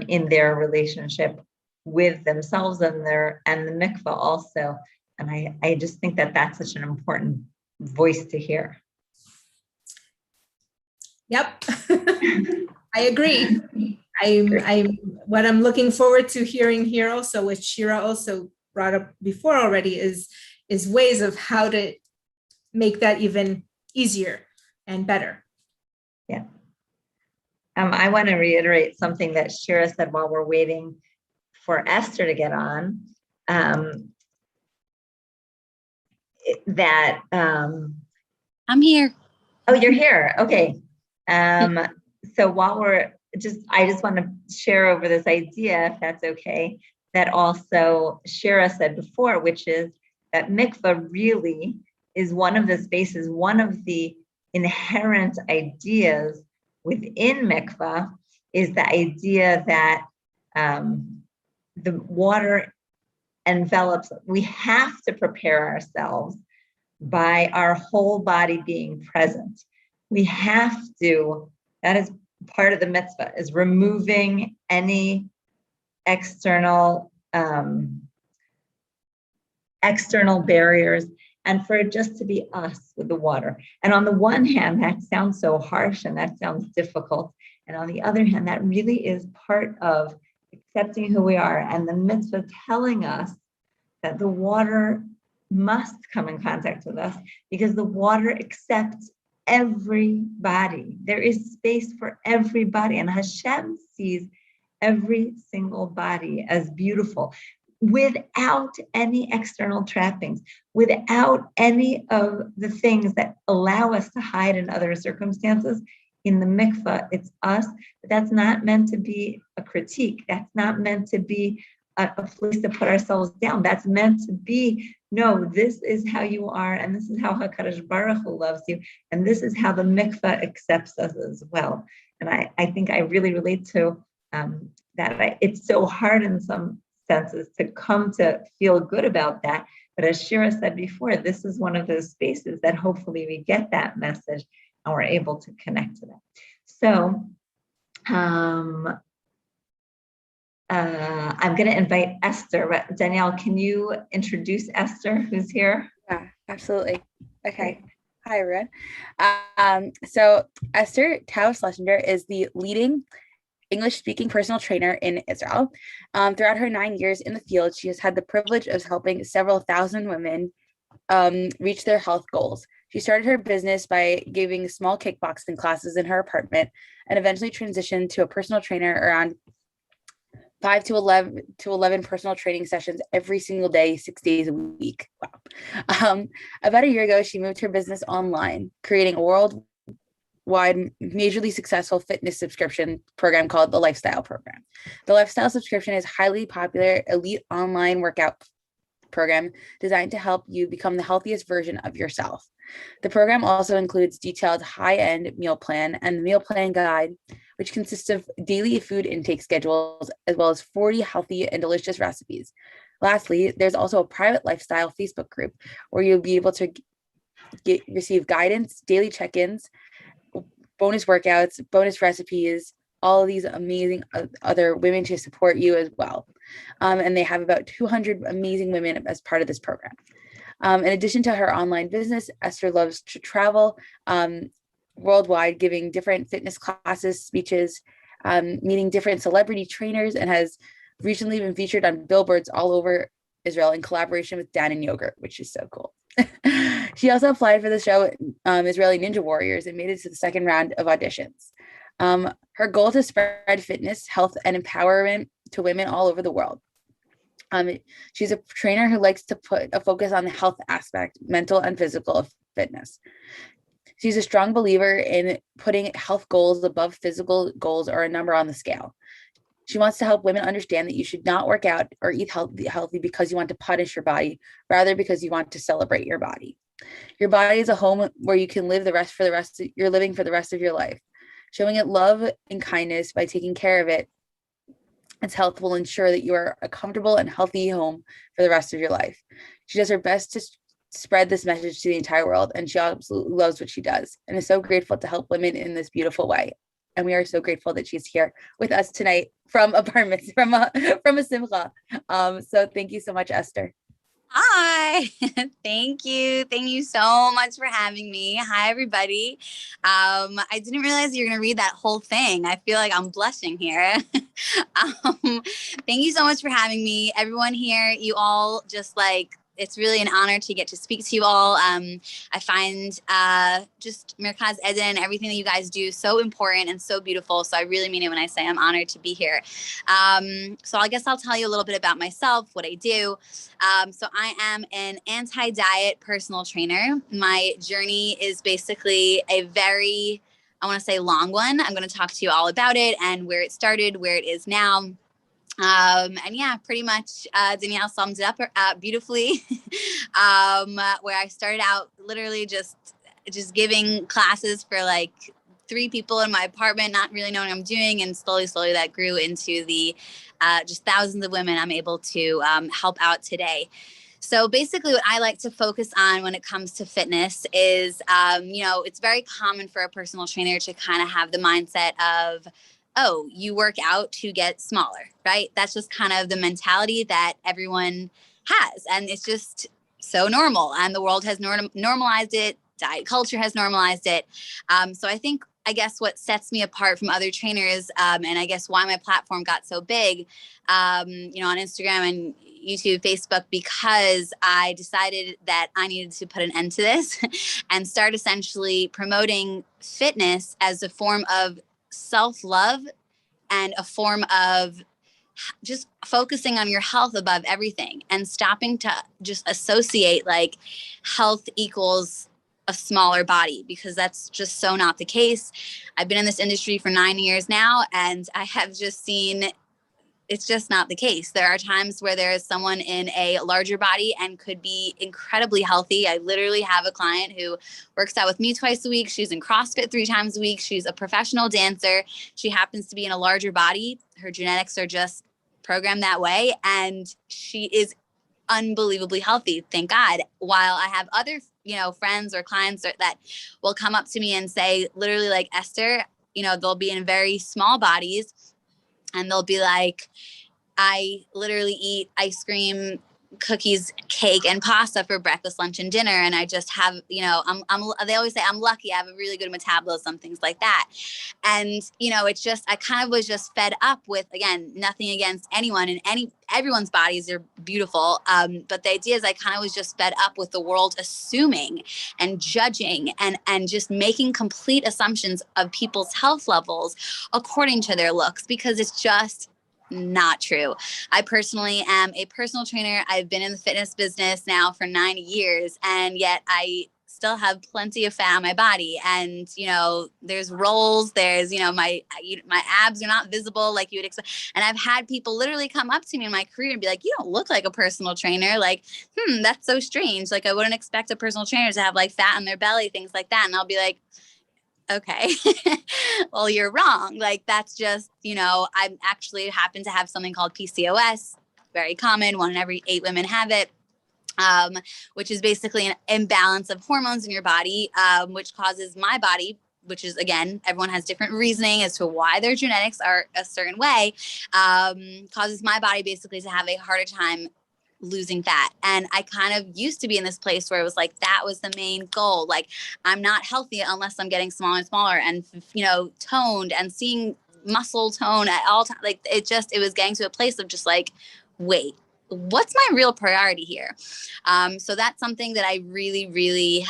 in their relationship with themselves and the Mikveh also. And I just think that that's such an important voice to hear. Yep. I agree. What I'm looking forward to hearing here also, which Shira also brought up before already, is ways of how to make that even easier and better. Yeah. I want to reiterate something that Shira said while we're waiting for Esther to get on. I'm here. Oh, you're here. Okay. So while I just want to share over this idea, if that's okay, that also Shira said before, which is that Mikveh really is one of the spaces, one of the inherent ideas within Mikveh is the idea that the water envelops. We have to prepare ourselves by our whole body being present. We have to, that is part of the mitzvah, is removing any external barriers, and for it just to be us with the water. And on the one hand, that sounds so harsh and that sounds difficult. And on the other hand, that really is part of accepting who we are, and the mitzvah telling us that the water must come in contact with us, because the water accepts everybody. There is space for everybody, and Hashem sees every single body as beautiful without any external trappings, without any of the things that allow us to hide in other circumstances. In the mikveh, it's us, but that's not meant to be a critique. That's not meant to be a place to put ourselves down. That's meant to be, no, this is how you are, and this is how HaKadosh Baruch Hu loves you, and this is how the mikveh accepts us as well. And I think I really relate to that. It's so hard in some senses to come to feel good about that. But as Shira said before, this is one of those spaces that hopefully we get that message and we're able to connect to that. So I'm going to invite Esther. But Danielle, can you introduce Esther, who's here? Yeah, absolutely. Okay. Hi, everyone. So Esther Tao Slessenger is the leading English-speaking personal trainer in Israel. Throughout her 9 years in the field, she has had the privilege of helping several thousand women reach their health goals. She started her business by giving small kickboxing classes in her apartment and eventually transitioned to a personal trainer around 5 to 11 personal training sessions every single day, 6 days a week. Wow. About a year ago, she moved her business online, creating a worldwide, majorly successful fitness subscription program called the Lifestyle Program. The Lifestyle subscription is a highly popular elite online workout program designed to help you become the healthiest version of yourself. The program also includes detailed high-end meal plan and the meal plan guide, which consists of daily food intake schedules, as well as 40 healthy and delicious recipes. Lastly, there's also a private lifestyle Facebook group where you'll be able to receive guidance, daily check-ins, bonus workouts, bonus recipes, all of these amazing other women to support you as well. And they have about 200 amazing women as part of this program. In addition to her online business, Esther loves to travel worldwide, giving different fitness classes, speeches, meeting different celebrity trainers, and has recently been featured on billboards all over Israel in collaboration with Dan and Yogurt, which is so cool. She also applied for the show Israeli Ninja Warriors and made it to the second round of auditions. Her goal is to spread fitness, health, and empowerment to women all over the world. She's a trainer who likes to put a focus on the health aspect, mental and physical, of fitness. She's a strong believer in putting health goals above physical goals or a number on the scale. She wants to help women understand that you should not work out or eat healthy because you want to punish your body, rather because you want to celebrate your body. Your body is a home where you can live you're living for the rest of your life. Showing it love and kindness by taking care of it, its health will ensure that you are a comfortable and healthy home for the rest of your life. She does her best to spread this message to the entire world, and she absolutely loves what she does and is so grateful to help women in this beautiful way. And we are so grateful that she's here with us tonight from a simcha. So thank you so much, Esther. Hi, thank you. Thank you so much for having me. Hi, everybody. I didn't realize you were going to read that whole thing. I feel like I'm blushing here. Thank you so much for having me. Everyone here, you all just it's really an honor to get to speak to you all. I find just Merkaz Eden and everything that you guys do so important and so beautiful. So I really mean it when I say I'm honored to be here. So I guess I'll tell you a little bit about myself, what I do. So I am an anti-diet personal trainer. My journey is basically a very, I want to say, long one. I'm going to talk to you all about it and where it started, where it is now. And yeah, pretty much Danielle summed it up beautifully. Where I started out literally just giving classes for 3 people in my apartment, not really knowing what I'm doing, and slowly that grew into the just thousands of women I'm able to help out today. So basically what I like to focus on when it comes to fitness is, it's very common for a personal trainer to kind of have the mindset of, oh, you work out to get smaller, right? That's just kind of the mentality that everyone has. And it's just so normal. And the world has normalized it. Diet culture has normalized it. So I guess what sets me apart from other trainers, and I guess why my platform got so big, on Instagram and YouTube, Facebook, because I decided that I needed to put an end to this and start essentially promoting fitness as a form of self-love and a form of just focusing on your health above everything and stopping to just associate like health equals a smaller body, because that's just so not the case. I've been in this industry for 9 years now, and I have just seen it's just not the case. There are times where there is someone in a larger body and could be incredibly healthy. I literally have a client who works out with me twice a week. She's in CrossFit 3 times a week. She's a professional dancer. She happens to be in a larger body. Her genetics are just programmed that way. And she is unbelievably healthy, thank God. While I have other, friends or clients that will come up to me and say, literally like, Esther, they'll be in very small bodies and they'll be like, I literally eat ice cream, cookies, cake, and pasta for breakfast, lunch, and dinner. And I just have, they always say I'm lucky. I have a really good metabolism, things like that. And, it's just, I kind of was just fed up with, again, nothing against anyone, and everyone's bodies are beautiful. But the idea is I kind of was just fed up with the world assuming and judging and just making complete assumptions of people's health levels according to their looks, because it's just not true. I personally am a personal trainer. I've been in the fitness business now for 9 years, and yet I still have plenty of fat on my body. And, there's rolls, there's, my abs are not visible like you would expect. And I've had people literally come up to me in my career and be like, you don't look like a personal trainer. Like, that's so strange. Like, I wouldn't expect a personal trainer to have like fat on their belly, things like that. And I'll be like, okay, well, you're wrong. Like, that's just, I actually happen to have something called PCOS, very common. 1 in every 8 women have it, which is basically an imbalance of hormones in your body, which causes my body, which is, again, everyone has different reasoning as to why their genetics are a certain way, causes my body basically to have a harder time losing fat. And I kind of used to be in this place where it was like, that was the main goal. Like, I'm not healthy unless I'm getting smaller and smaller and, toned and seeing muscle tone at all times. Like, it was getting to a place of just like, wait, what's my real priority here? So that's something that I really, really,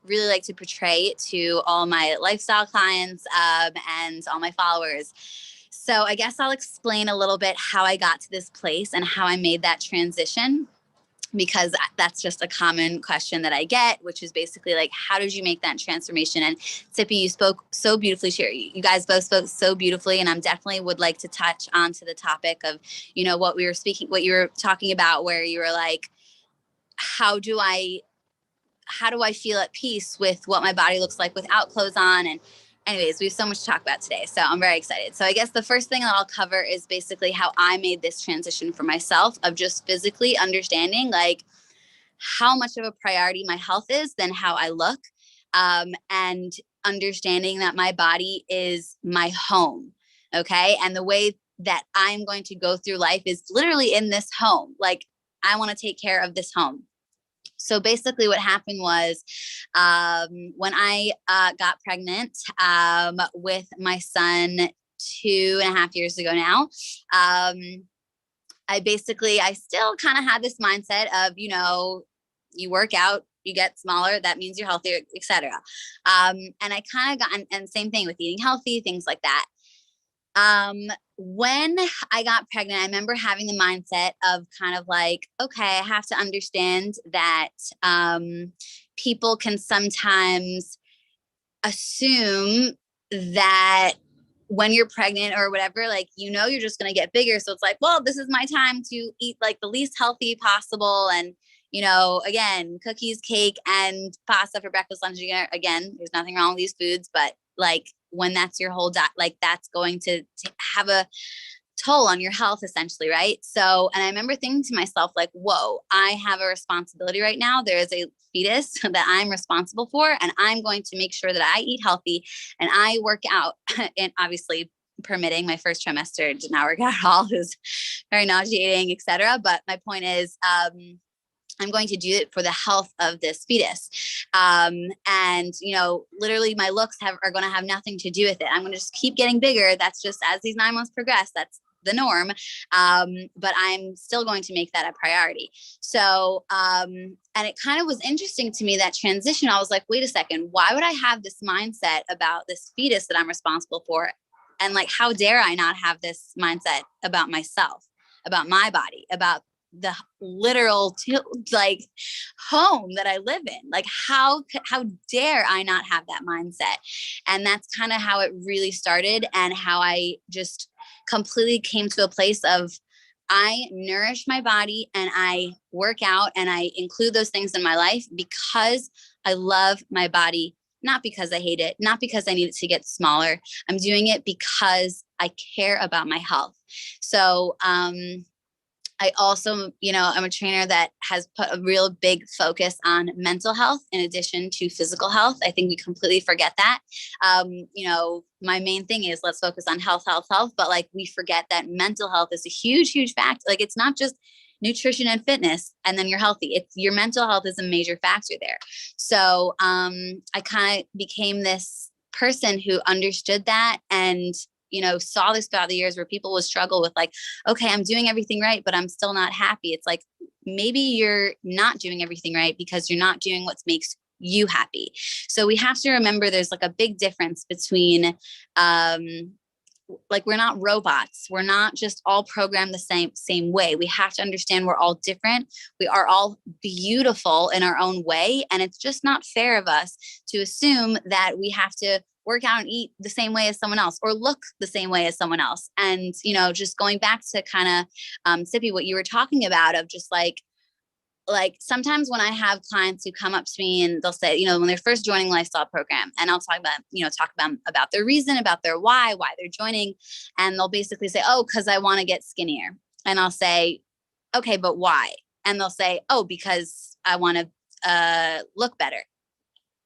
really like to portray to all my lifestyle clients, and all my followers. So I guess I'll explain a little bit how I got to this place and how I made that transition, because that's just a common question that I get, which is basically like, how did you make that transformation? And Tsippy, you spoke so beautifully. You guys both spoke so beautifully. And I'm definitely would like to touch onto the topic of, what you were talking about, where you were like, how do I feel at peace with what my body looks like without clothes on? And anyways, we have so much to talk about today, so I'm very excited. So I guess the first thing that I'll cover is basically how I made this transition for myself of just physically understanding like how much of a priority my health is than how I look, and understanding that my body is my home, okay? And the way that I'm going to go through life is literally in this home. Like, I want to take care of this home. So basically what happened was, when I got pregnant with my son 2.5 years ago now, I still kind of had this mindset of, you work out, you get smaller, that means you're healthier, etc. And I kind of got, and same thing with eating healthy, things like that. When I got pregnant, I remember having the mindset of kind of like, okay, I have to understand that people can sometimes assume that when you're pregnant or whatever, like, you're just going to get bigger. So it's like, well, this is my time to eat like the least healthy possible. And, again, cookies, cake, and pasta for breakfast, lunch, dinner. Again, there's nothing wrong with these foods, but like, when that's your whole diet, like, that's going to have a toll on your health essentially, right? So, and I remember thinking to myself, like, whoa, I have a responsibility right now. There is a fetus that I'm responsible for, and I'm going to make sure that I eat healthy and I work out. And obviously, permitting, my first trimester did not work out at all. It was very nauseating, etc. But my point is, I'm going to do it for the health of this fetus. And, literally my looks are going to have nothing to do with it. I'm going to just keep getting bigger. That's just, as these 9 months progress, that's the norm. But I'm still going to make that a priority. So, and it kind of was interesting to me, that transition. I was like, wait a second, why would I have this mindset about this fetus that I'm responsible for? And like, how dare I not have this mindset about myself, about my body, about the literal like home that I live in? Like, how dare I not have that mindset? And that's kind of how it really started, and how I just completely came to a place of, I nourish my body and I work out and I include those things in my life because I love my body, not because I hate it, not because I need it to get smaller. I'm doing it because I care about my health. So, I also, I'm a trainer that has put a real big focus on mental health in addition to physical health. I think we completely forget that. My main thing is let's focus on health, but like we forget that mental health is a huge, huge factor. Like it's not just nutrition and fitness and then you're healthy. It's your mental health is a major factor there. So I kind of became this person who understood that and saw this throughout the years where people would struggle with like, okay, I'm doing everything right, but I'm still not happy. It's like, maybe you're not doing everything right because you're not doing what makes you happy. So we have to remember there's like a big difference between, like we're not robots. We're not just all programmed the same way. We have to understand we're all different. We are all beautiful in our own way. And it's just not fair of us to assume that we have to work out and eat the same way as someone else or look the same way as someone else. And, just going back to kind of, Tsippy, what you were talking about of just like sometimes when I have clients who come up to me and they'll say, when they're first joining lifestyle program, and I'll talk about their reason, about their why they're joining. And they'll basically say, oh, cause I want to get skinnier. And I'll say, okay, but why? And they'll say, oh, because I want to, look better.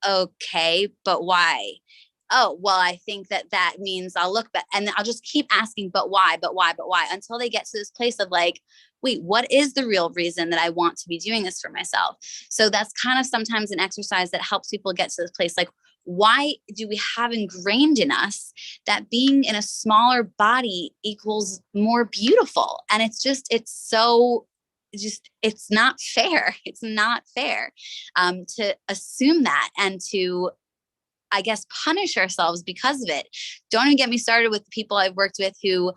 Okay, but why? Oh, well, I think that means I'll look better. And I'll just keep asking, but why, until they get to this place of like, wait, what is the real reason that I want to be doing this for myself? So that's kind of sometimes an exercise that helps people get to this place. Like, why do we have ingrained in us that being in a smaller body equals more beautiful? And it's not fair. It's not fair to assume that and to, I guess, punish ourselves because of it. Don't even get me started with the people I've worked with who,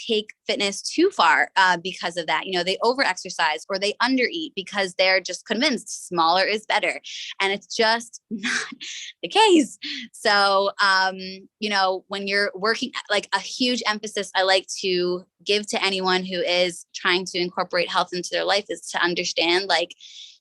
take fitness too far because of that. They over-exercise or they undereat because they're just convinced smaller is better. And it's just not the case. So, when you're working, like a huge emphasis I like to give to anyone who is trying to incorporate health into their life is to understand, like,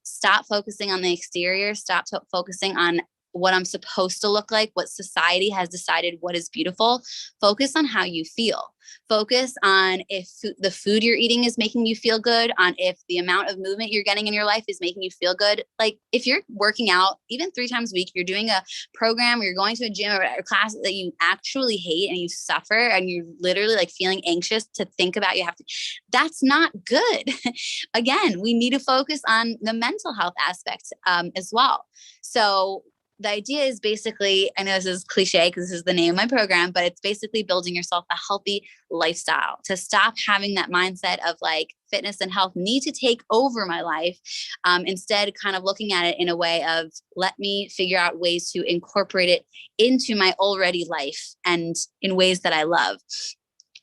stop focusing on the exterior, stop focusing on what I'm supposed to look like, what society has decided what is beautiful. Focus on how you feel. Focus on if the food you're eating is making you feel good, on if the amount of movement you're getting in your life is making you feel good. Like if you're working out even 3 times a week, you're doing a program or you're going to a gym or a class that you actually hate and you suffer and you're literally like feeling anxious to think about that's not good. Again, we need to focus on the mental health aspect as well. So the idea is basically, I know this is cliche because this is the name of my program, but it's basically building yourself a healthy lifestyle to stop having that mindset of like fitness and health need to take over my life. Instead, kind of looking at it in a way of let me figure out ways to incorporate it into my already life and in ways that I love.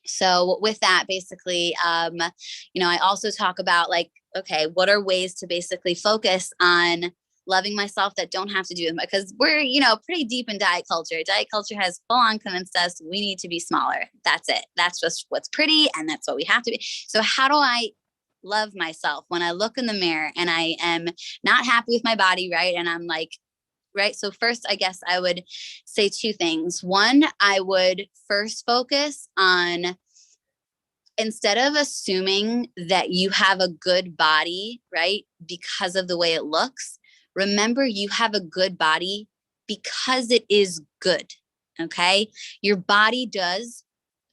So with that, basically, I also talk about like, okay, what are ways to basically focus on loving myself that don't have to do it, because we're, pretty deep in diet culture. Diet culture has full on convinced us we need to be smaller. That's it. That's just what's pretty. And that's what we have to be. So how do I love myself when I look in the mirror and I am not happy with my body? Right. And I'm like, right. So first, I guess I would say 2 things. One, I would first focus on, instead of assuming that you have a good body, right, because of the way it looks, remember you have a good body because it is good. Okay. Your body does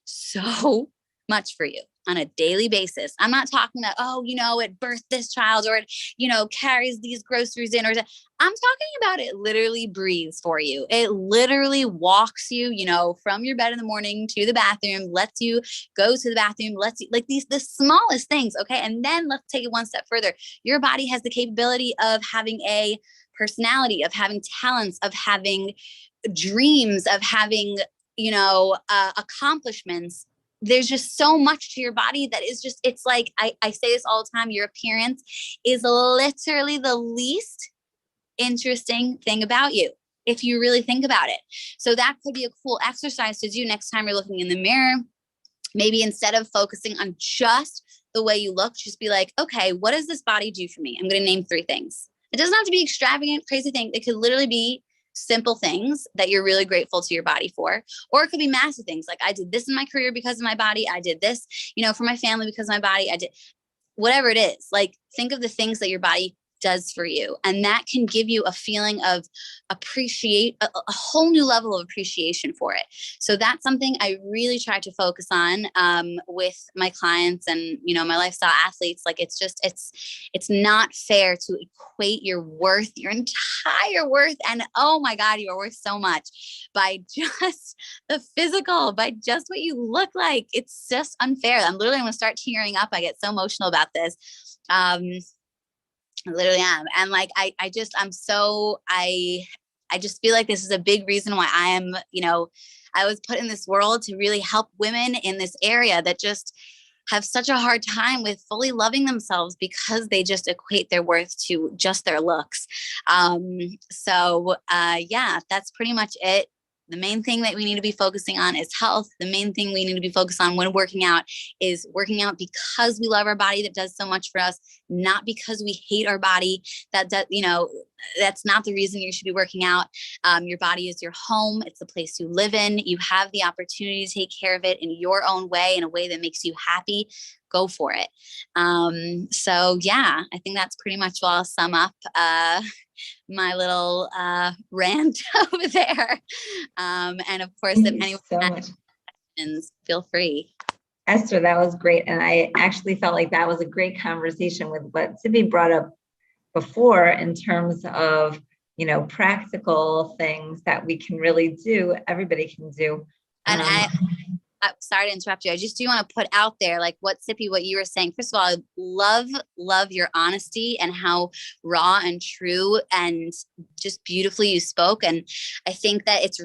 so much for you on a daily basis. I'm not talking about, it birthed this child or it, carries these groceries in, or I'm talking about it literally breathes for you. It literally walks you, from your bed in the morning to the bathroom, lets you go to the bathroom, lets you like the smallest things. Okay. And then let's take it one step further. Your body has the capability of having a personality, of having talents, of having dreams, of having accomplishments. There's just so much to your body that is just, it's like, I say this all the time, your appearance is literally the least interesting thing about you, if you really think about it. So that could be a cool exercise to do next time you're looking in the mirror. Maybe instead of focusing on just the way you look, just be like, okay, what does this body do for me? I'm going to name 3 things. It doesn't have to be extravagant, crazy thing. It could literally be simple things that you're really grateful to your body for, or it could be massive things. Like, I did this in my career because of my body. I did this, for my family because of my body. I did whatever it is. Like, think of the things that your body does for you, and that can give you a feeling of a whole new level of appreciation for it. So that's something I really try to focus on with my clients and my lifestyle athletes. Like, it's not fair to equate your worth, your entire worth, and oh my God, you are worth so much, by just the physical, by just what you look like. It's just unfair. I'm literally going to start tearing up. I get so emotional about this. I literally am. And like, I just feel like this is a big reason why I am, I was put in this world to really help women in this area that just have such a hard time with fully loving themselves because they just equate their worth to just their looks. Yeah, that's pretty much it. The main thing that we need to be focusing on is health. The main thing we need to be focused on when working out is working out because we love our body that does so much for us, not because we hate our body. That's not the reason you should be working out. Your body is your home. It's the place you live in. You have the opportunity to take care of it in your own way, in a way that makes you happy. Go for it. So yeah, I think that's pretty much what I'll sum up my little rant over there. And of course, if anyone has questions, feel free. Esther, that was great. And I actually felt like that was a great conversation with what Tsippy brought up before in terms of, practical things that we can really do, everybody can do. And I'm sorry to interrupt you. I just do want to put out there, like what you were saying. First of all, I love your honesty and how raw and true and just beautifully you spoke. And I think that what's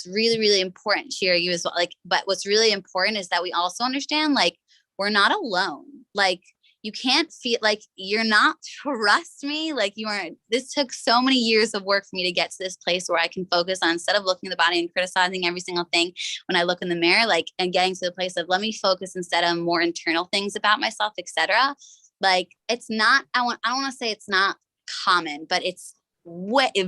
really, really important to hear you as well. But what's really important is that we also understand, like, we're not alone. Like, you can't feel like you're not, trust me, like you aren't. This took so many years of work for me to get to this place where I can focus on, instead of looking at the body and criticizing every single thing when I look in the mirror, like, and getting to the place of, let me focus instead on more internal things about myself, etc. Like, it's not, I don't want to say it's not common, but it's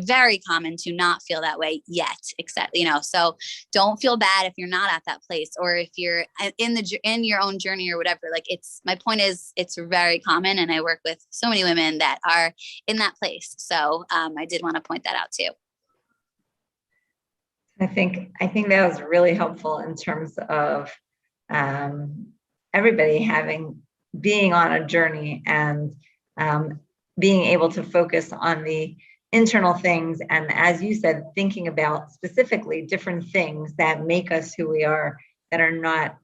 very common to not feel that way yet, except, so don't feel bad if you're not at that place, or if you're in your own journey or whatever. Like, my point is, it's very common, and I work with so many women that are in that place. So I did want to point that out too. I think that was really helpful in terms of everybody being on a journey and being able to focus on the internal things. And as you said, thinking about specifically different things that make us who we are, that are not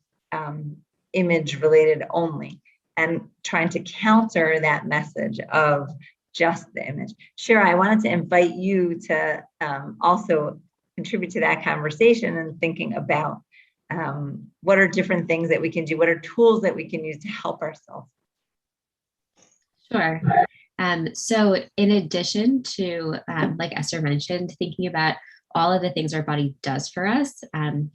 image related only, and trying to counter that message of just the image. Shira, I wanted to invite you to also contribute to that conversation and thinking about what are different things that we can do, what are tools that we can use to help ourselves. Sure. So in addition to, like Esther mentioned, thinking about all of the things our body does for us,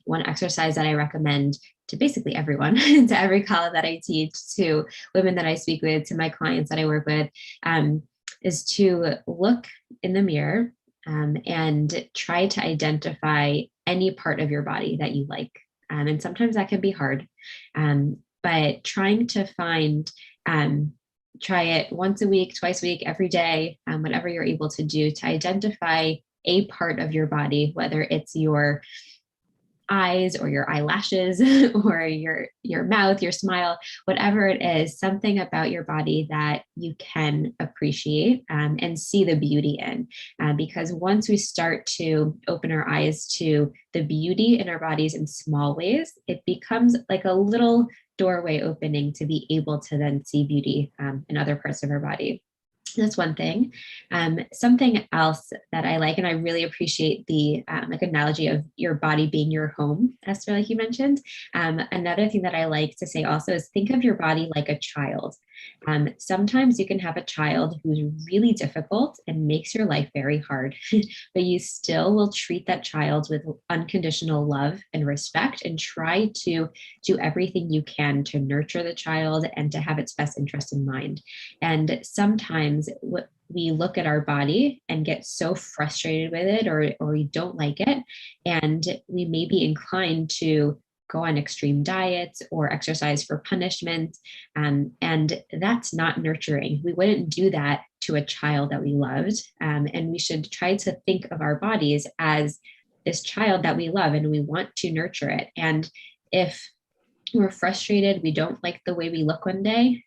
one exercise that I recommend to basically everyone, to every colleague that I teach, to women that I speak with, to my clients that I work with, is to look in the mirror and try to identify any part of your body that you like. And sometimes that can be hard, but trying to find, try it once a week, twice a week, every day, whatever you're able to do, to identify a part of your body, whether it's your eyes or your eyelashes or your mouth, your smile, whatever it is, something about your body that you can appreciate and see the beauty in. Because once we start to open our eyes to the beauty in our bodies in small ways, it becomes like a little doorway opening to be able to then see beauty in other parts of our body. That's one thing. Something else that I like, and I really appreciate the like analogy of your body being your home, Esther, like you mentioned. Another thing that I like to say also is think of your body like a child. Sometimes you can have a child who's really difficult and makes your life very hard, but you still will treat that child with unconditional love and respect and try to do everything you can to nurture the child and to have its best interest in mind. And sometimes we look at our body and get so frustrated with it, or we don't like it, and we may be inclined to go on extreme diets or exercise for punishment. And that's not nurturing. We wouldn't do that to a child that we loved. And we should try to think of our bodies as this child that we love and we want to nurture it. And if we're frustrated, we don't like the way we look one day,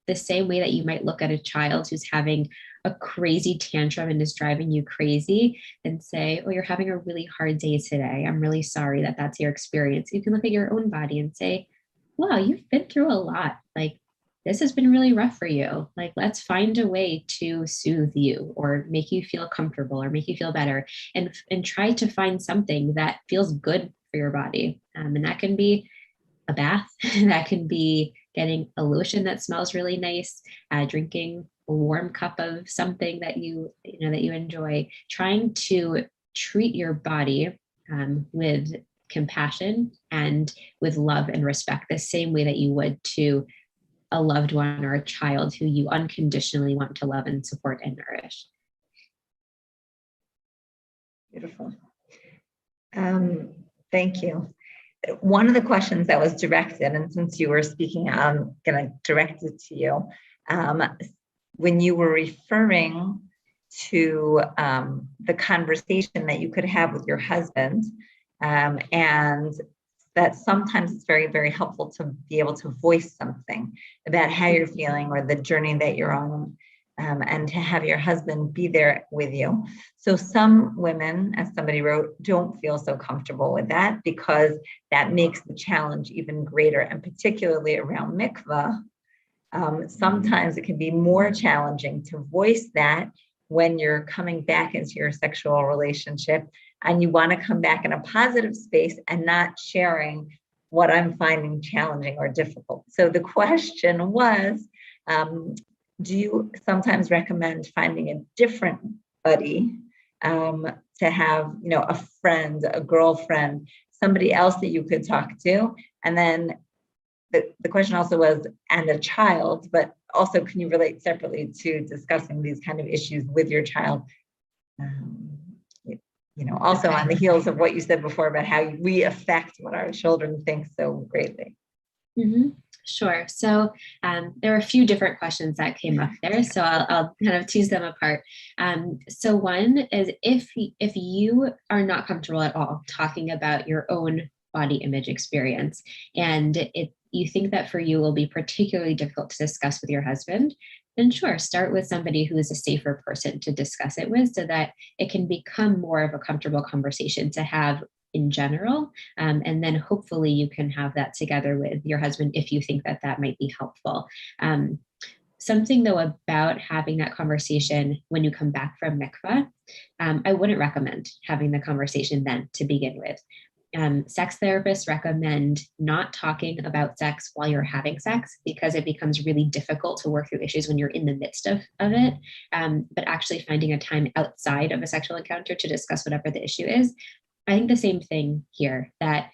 the same way that you might look at a child who's having a crazy tantrum and is driving you crazy and say, oh, you're having a really hard day today. I'm really sorry that that's your experience. You can look at your own body and say, wow, you've been through a lot. Like, this has been really rough for you. Like, let's find a way to soothe you or make you feel comfortable or make you feel better, and try to find something that feels good for your body. And that can be a bath. That can be getting a lotion that smells really nice, drinking a warm cup of something that you enjoy, trying to treat your body with compassion and with love and respect, the same way that you would to a loved one or a child who you unconditionally want to love and support and nourish. Beautiful. Thank you. One of the questions that was directed, and since you were speaking, I'm going to direct it to you. When you were referring to the conversation that you could have with your husband, and that sometimes it's very, very helpful to be able to voice something about how you're feeling or the journey that you're on, and to have your husband be there with you. So some women, as somebody wrote, don't feel so comfortable with that because that makes the challenge even greater, and particularly around mikvah. Sometimes it can be more challenging to voice that when you're coming back into your sexual relationship and you want to come back in a positive space and not sharing what I'm finding challenging or difficult. So the question was, do you sometimes recommend finding a different buddy to have, a friend, a girlfriend, somebody else that you could talk to? And then the question also was, and a child, but also can you relate separately to discussing these kind of issues with your child? Also on the heels of what you said before about how we affect what our children think so greatly. Mm-hmm. Sure. So there are a few different questions that came up there. So I'll kind of tease them apart. So one is if you are not comfortable at all talking about your own body image experience, and you think that for you will be particularly difficult to discuss with your husband, then sure, start with somebody who is a safer person to discuss it with so that it can become more of a comfortable conversation to have in general. And then hopefully you can have that together with your husband if you think that that might be helpful. Something though about having that conversation when you come back from mikvah, I wouldn't recommend having the conversation then to begin with. Sex therapists recommend not talking about sex while you're having sex because it becomes really difficult to work through issues when you're in the midst of it. But actually finding a time outside of a sexual encounter to discuss whatever the issue is. I think the same thing here, that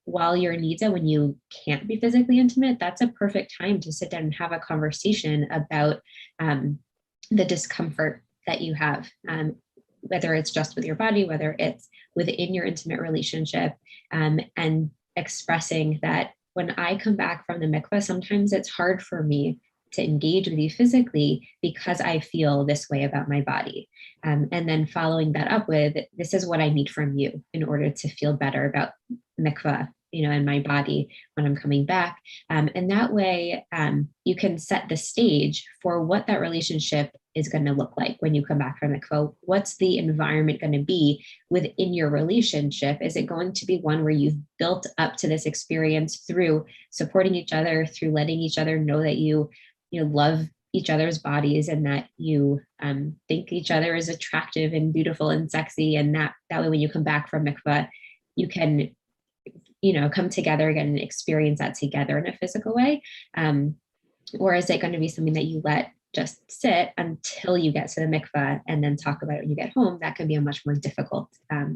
while your needs are when you can't be physically intimate, that's a perfect time to sit down and have a conversation about the discomfort that you have, whether it's just with your body, whether it's within your intimate relationship, and expressing that when I come back from the mikvah, sometimes it's hard for me to engage with you physically because I feel this way about my body. And then following that up with, this is what I need from you in order to feel better about mikvah, and my body when I'm coming back. And that way you can set the stage for what that relationship is going to look like when you come back from mikvah. What's the environment going to be within your relationship? Is it going to be one where you've built up to this experience through supporting each other, through letting each other know that you love each other's bodies, and that you think each other is attractive and beautiful and sexy. And that way, when you come back from mikvah, you can, come together again and experience that together in a physical way. Or is it going to be something that you let just sit until you get to the mikvah and then talk about it when you get home? That can be a much more difficult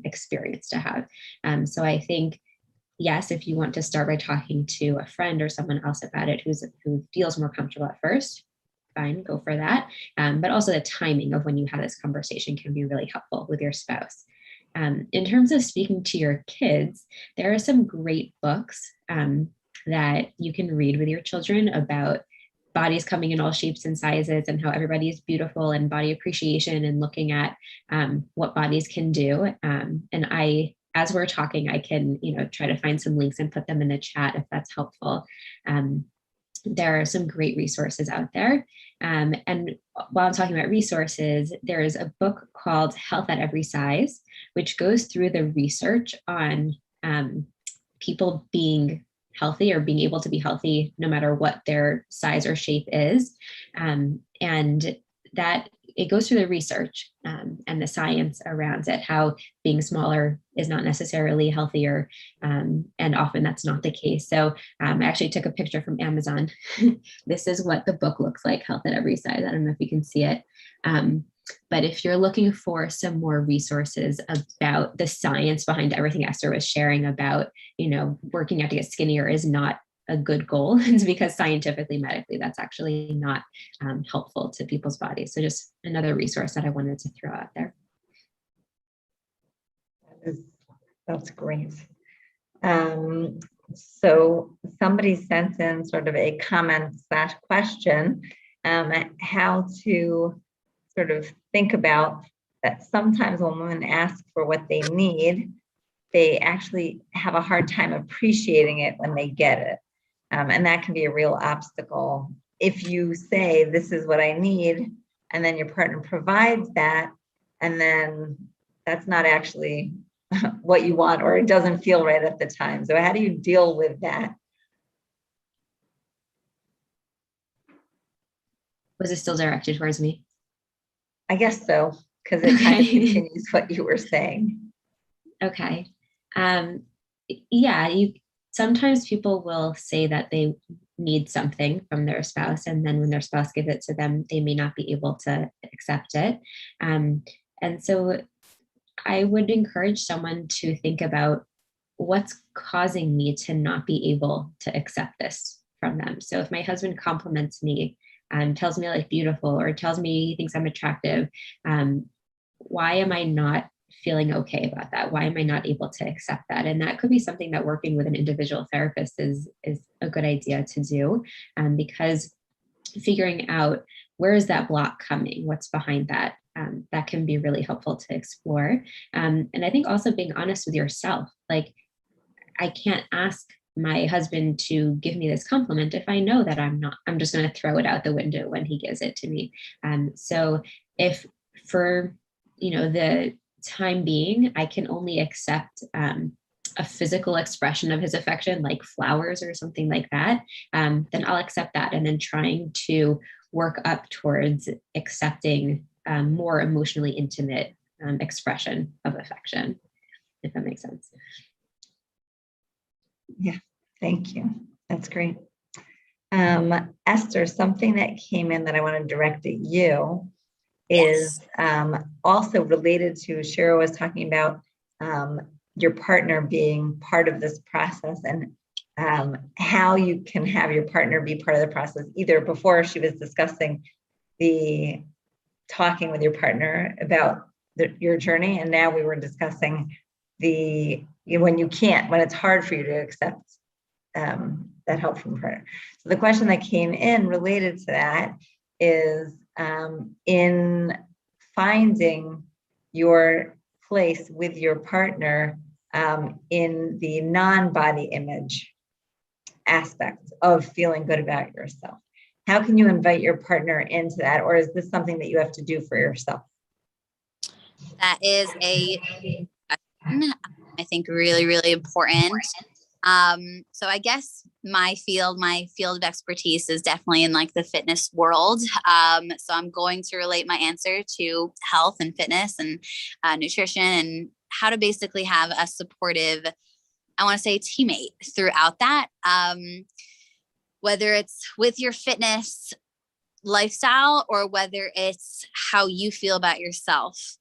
experience to have. So I think, yes, if you want to start by talking to a friend or someone else about it who feels more comfortable at first, fine, go for that. But also the timing of when you have this conversation can be really helpful with your spouse. In terms of speaking to your kids, there are some great books that you can read with your children about bodies coming in all shapes and sizes and how everybody is beautiful, and body appreciation, and looking at what bodies can do. And as we're talking, I can, try to find some links and put them in the chat if that's helpful. There are some great resources out there. And while I'm talking about resources, there is a book called Health at Every Size, which goes through the research on people being healthy or being able to be healthy no matter what their size or shape is. And that it goes through the research and the science around it, how being smaller is not necessarily healthier. And often that's not the case. So I actually took a picture from Amazon. This is what the book looks like, Health at Every Size. I don't know if you can see it. But if you're looking for some more resources about the science behind everything Esther was sharing about, working out to get skinnier is not a good goal. It's because scientifically, medically, that's actually not helpful to people's bodies. So just another resource that I wanted to throw out there. That's great. So somebody sent in sort of a comment/question, how to sort of think about that sometimes when women ask for what they need, they actually have a hard time appreciating it when they get it. And that can be a real obstacle. If you say, this is what I need, and then your partner provides that, and then that's not actually what you want, or it doesn't feel right at the time. So how do you deal with that? Was it still directed towards me? I guess so, because it kind of continues what you were saying. Okay. Sometimes people will say that they need something from their spouse, and then when their spouse gives it to them, they may not be able to accept it. And so I would encourage someone to think about what's causing me to not be able to accept this from them. So if my husband compliments me and tells me I look beautiful, or tells me he thinks I'm attractive, why am I not feeling okay about that? Why am I not able to accept that? And that could be something that working with an individual therapist is a good idea to do, because figuring out where is that block coming, what's behind that, that can be really helpful to explore. And I think also being honest with yourself, like I can't ask my husband to give me this compliment if I know that I'm just going to throw it out the window when he gives it to me. So if for, the time being, I can only accept a physical expression of his affection, like flowers or something like that, then I'll accept that. And then trying to work up towards accepting more emotionally intimate expression of affection, if that makes sense. Yeah, thank you. That's great. Esther, something that came in that I want to direct at you is also related to Shira was talking about your partner being part of this process, and how you can have your partner be part of the process. Either before she was discussing the talking with your partner about your journey, and now we were discussing when it's hard for you to accept that help from partner. So the question that came in related to that is, in finding your place with your partner in the non-body image aspect of feeling good about yourself. How can you invite your partner into that? Or is this something that you have to do for yourself? That is a question, I think really, really important. So I guess my field of expertise is definitely in like the fitness world. So I'm going to relate my answer to health and fitness and nutrition and how to basically have a supportive, I want to say, teammate throughout that. Whether it's with your fitness lifestyle or whether it's how you feel about yourself.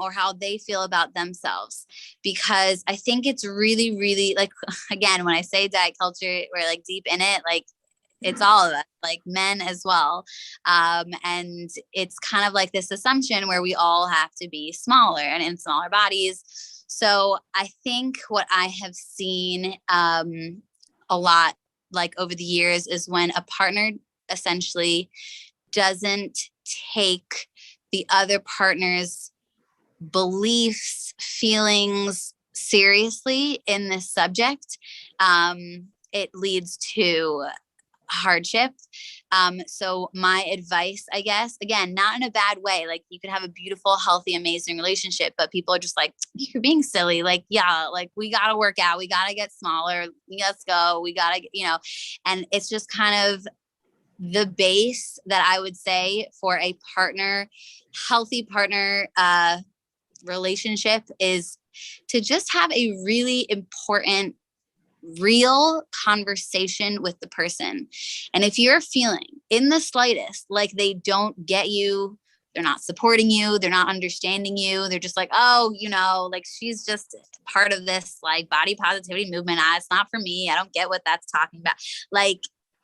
Or how they feel about themselves, because I think it's really, really, like, again, when I say diet culture, we're like deep in it, like it's all of us, like men as well. And it's kind of like this assumption where we all have to be smaller and in smaller bodies. So I think what I have seen a lot, like over the years, is when a partner essentially doesn't take the other partner's beliefs, feelings seriously in this subject, it leads to hardship. So my advice, I guess, again, not in a bad way, like you could have a beautiful, healthy, amazing relationship, but people are just like, you're being silly. Like, yeah, like we got to work out. We got to get smaller. Let's go. We got to, and it's just kind of the base that I would say for a partner, healthy partner, relationship is to just have a really important, real conversation with the person. And if you're feeling in the slightest like they don't get you, they're not supporting you, they're not understanding you, they're just like, oh, like she's just part of this like body positivity movement. It's not for me. I don't get what that's talking about. Like,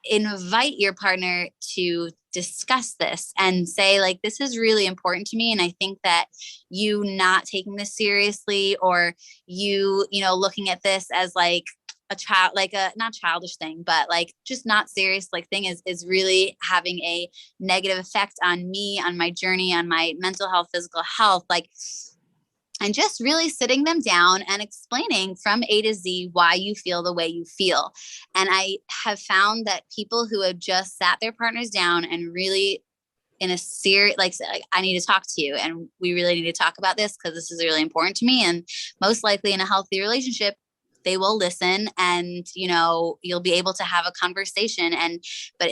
invite your partner to discuss this and say, like, this is really important to me. And I think that you not taking this seriously, or you looking at this as like a child, like a not childish thing, but like just not serious, like thing is really having a negative effect on me, on my journey, on my mental health, physical health, like, and just really sitting them down and explaining from A to Z why you feel the way you feel. And I have found that people who have just sat their partners down and really in a serious, like, I need to talk to you and we really need to talk about this because this is really important to me. And most likely in a healthy relationship, they will listen and, you'll be able to have a conversation. But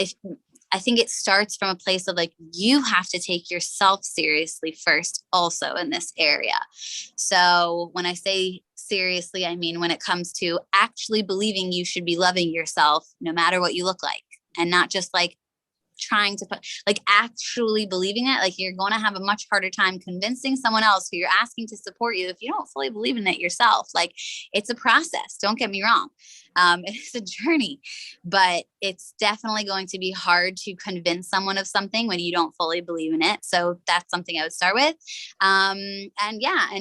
I think it starts from a place of like, you have to take yourself seriously first also in this area. So when I say seriously, I mean, when it comes to actually believing you should be loving yourself no matter what you look like, and not just like trying to put, like, actually believing it. Like, you're going to have a much harder time convincing someone else who you're asking to support you if you don't fully believe in it yourself. Like, it's a process, don't get me wrong. It's a journey, but it's definitely going to be hard to convince someone of something when you don't fully believe in it. So that's something I would start with. And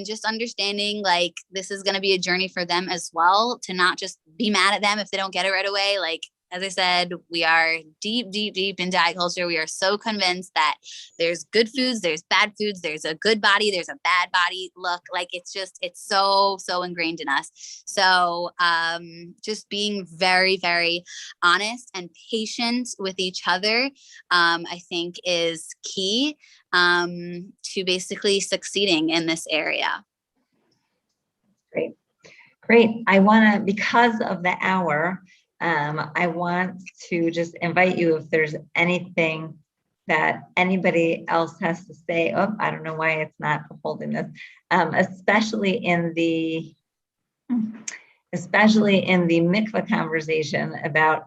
just understanding like this is going to be a journey for them as well, to not just be mad at them if they don't get it right away. Like, as I said, we are deep, deep, deep in diet culture. We are so convinced that there's good foods, there's bad foods, there's a good body, there's a bad body look. Like, it's so, so ingrained in us. So just being very, very honest and patient with each other, I think is key to basically succeeding in this area. Great. I want to, because of the hour, I want to just invite you, if there's anything that anybody else has to say. Oh, I don't know why it's not holding this, especially in the Mikvah conversation about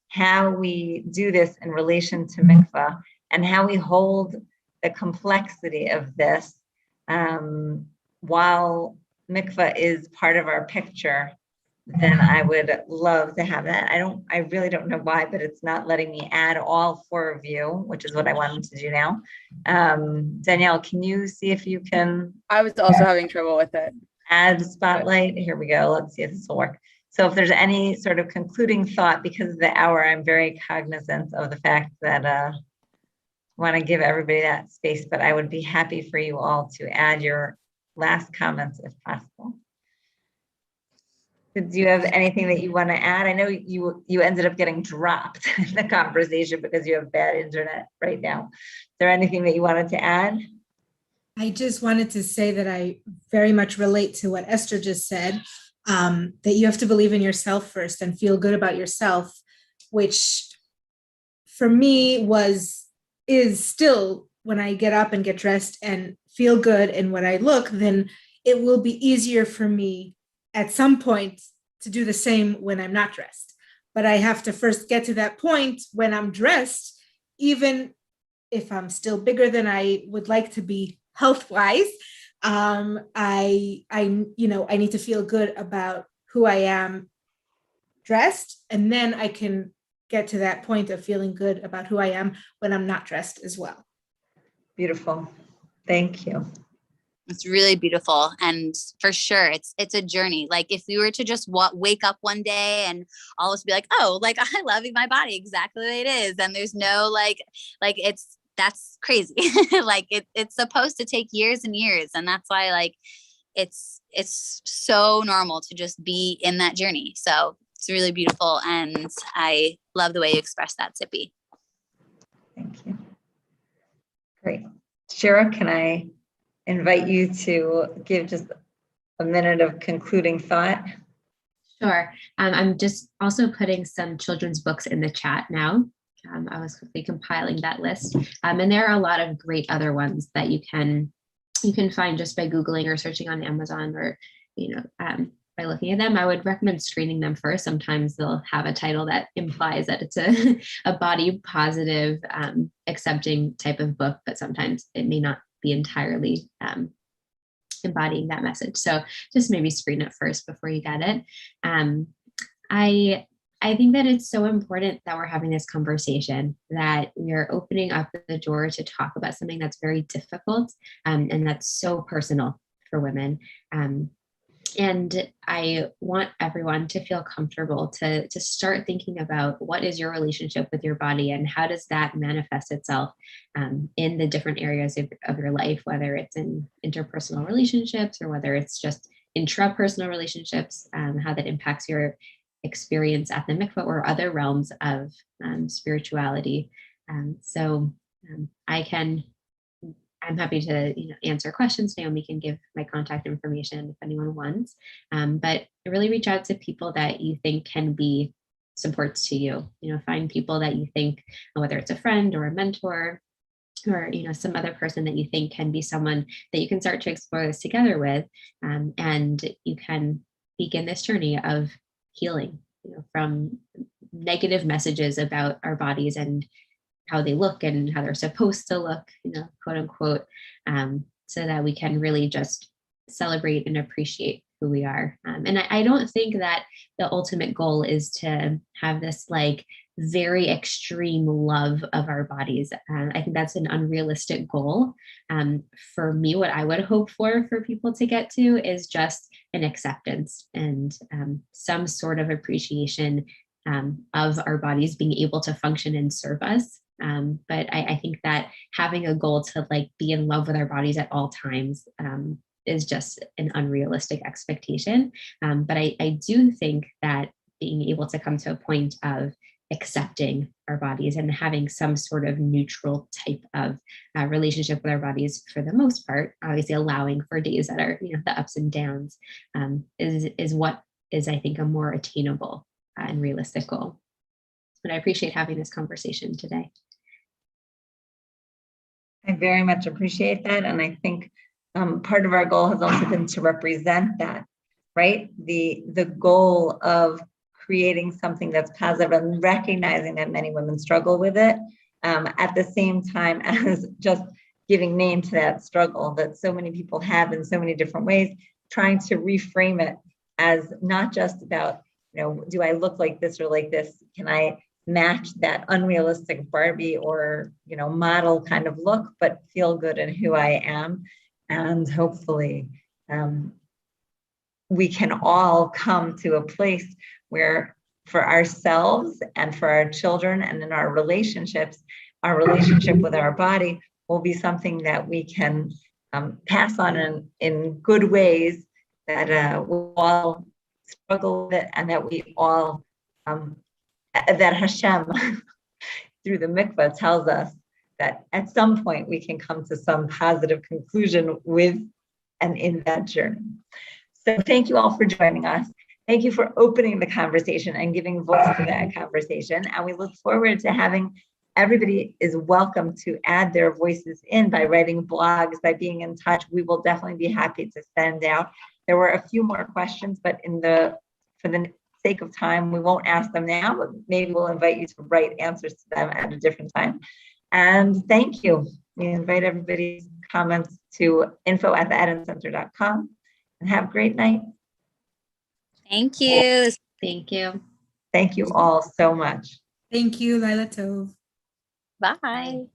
how we do this in relation to Mikvah and how we hold the complexity of this while Mikvah is part of our picture. Then I would love to have that. I really don't know why, but it's not letting me add all four of you, which is what I wanted to do now. Danielle, can you see if you can? I was also having trouble with it. Add spotlight. Here we go. Let's see if this will work. So if there's any sort of concluding thought, because of the hour, I'm very cognizant of the fact that I want to give everybody that space, but I would be happy for you all to add your last comments if possible. Do you have anything that you want to add? I know you ended up getting dropped in the conversation because you have bad internet right now. Is there anything that you wanted to add? I just wanted to say that I very much relate to what Esther just said. that you have to believe in yourself first and feel good about yourself, which for me is still, when I get up and get dressed and feel good in what I look, then it will be easier for me at some point to do the same when I'm not dressed. But I have to first get to that point when I'm dressed, even if I'm still bigger than I would like to be health-wise. I need to feel good about who I am dressed, and then I can get to that point of feeling good about who I am when I'm not dressed as well. Beautiful. Thank you. It's really beautiful. And for sure, it's a journey. Like if we were to just wake up one day and all of us be like, oh, like I love my body exactly the way it is. And there's no that's crazy. Like it's supposed to take years and years. And that's why like it's so normal to just be in that journey. So it's really beautiful. And I love the way you express that, Tsippy. Thank you. Great. Shira, can I invite you to give just a minute of concluding thought? Sure. I'm just also putting some children's books in the chat now. I was quickly compiling that list. And there are a lot of great other ones that you can find just by Googling or searching on Amazon, or, by looking at them. I would recommend screening them first. Sometimes they'll have a title that implies that it's a body positive, accepting type of book, but sometimes it may not be entirely embodying that message. So just maybe screen it first before you get it. I think that it's so important that we're having this conversation, that we are opening up the door to talk about something that's very difficult, and that's so personal for women. And I want everyone to feel comfortable to start thinking about what is your relationship with your body and how does that manifest itself in the different areas of your life, whether it's in interpersonal relationships or whether it's just intrapersonal relationships, how that impacts your experience at the mikveh or other realms of spirituality. I'm happy to answer questions. Naomi can give my contact information if anyone wants, but really reach out to people that you think can be supports to you. Find people that you think, whether it's a friend or a mentor or some other person that you think can be someone that you can start to explore this together with, and you can begin this journey of healing from negative messages about our bodies and how they look and how they're supposed to look, quote unquote, so that we can really just celebrate and appreciate who we are. And I don't think that the ultimate goal is to have this like very extreme love of our bodies. I think that's an unrealistic goal. For me, what I would hope for people to get to is just an acceptance and some sort of appreciation of our bodies being able to function and serve us. But I think that having a goal to like be in love with our bodies at all times is just an unrealistic expectation. But I do think that being able to come to a point of accepting our bodies and having some sort of neutral type of relationship with our bodies for the most part, obviously allowing for days that are, the ups and downs, is what is, I think, a more attainable and realistic goal. But I appreciate having this conversation today. I very much appreciate that. And I think part of our goal has also been to represent that, right? The goal of creating something that's positive and recognizing that many women struggle with it, at the same time as just giving name to that struggle that so many people have in so many different ways, trying to reframe it as not just about, do I look like this or like this? Can I match that unrealistic Barbie or, model kind of look, but feel good in who I am? And hopefully we can all come to a place where for ourselves and for our children and in our relationships, our relationship with our body will be something that we can pass on in good ways, that we'll all struggle with it, and that we all, that Hashem, through the mikveh, tells us that at some point we can come to some positive conclusion with and in that journey. So thank you all for joining us. Thank you for opening the conversation and giving voice to that conversation. And we look forward to having everybody is welcome to add their voices in by writing blogs, by being in touch. We will definitely be happy to send out. There were a few more questions, but for the sake of time, we won't ask them now, but maybe we'll invite you to write answers to them at a different time. And thank you. We invite everybody's comments to info@theattendantcenter.com, and have a great night. Thank you. Thank you. Thank you all so much. Thank you, Lila Tove. Bye.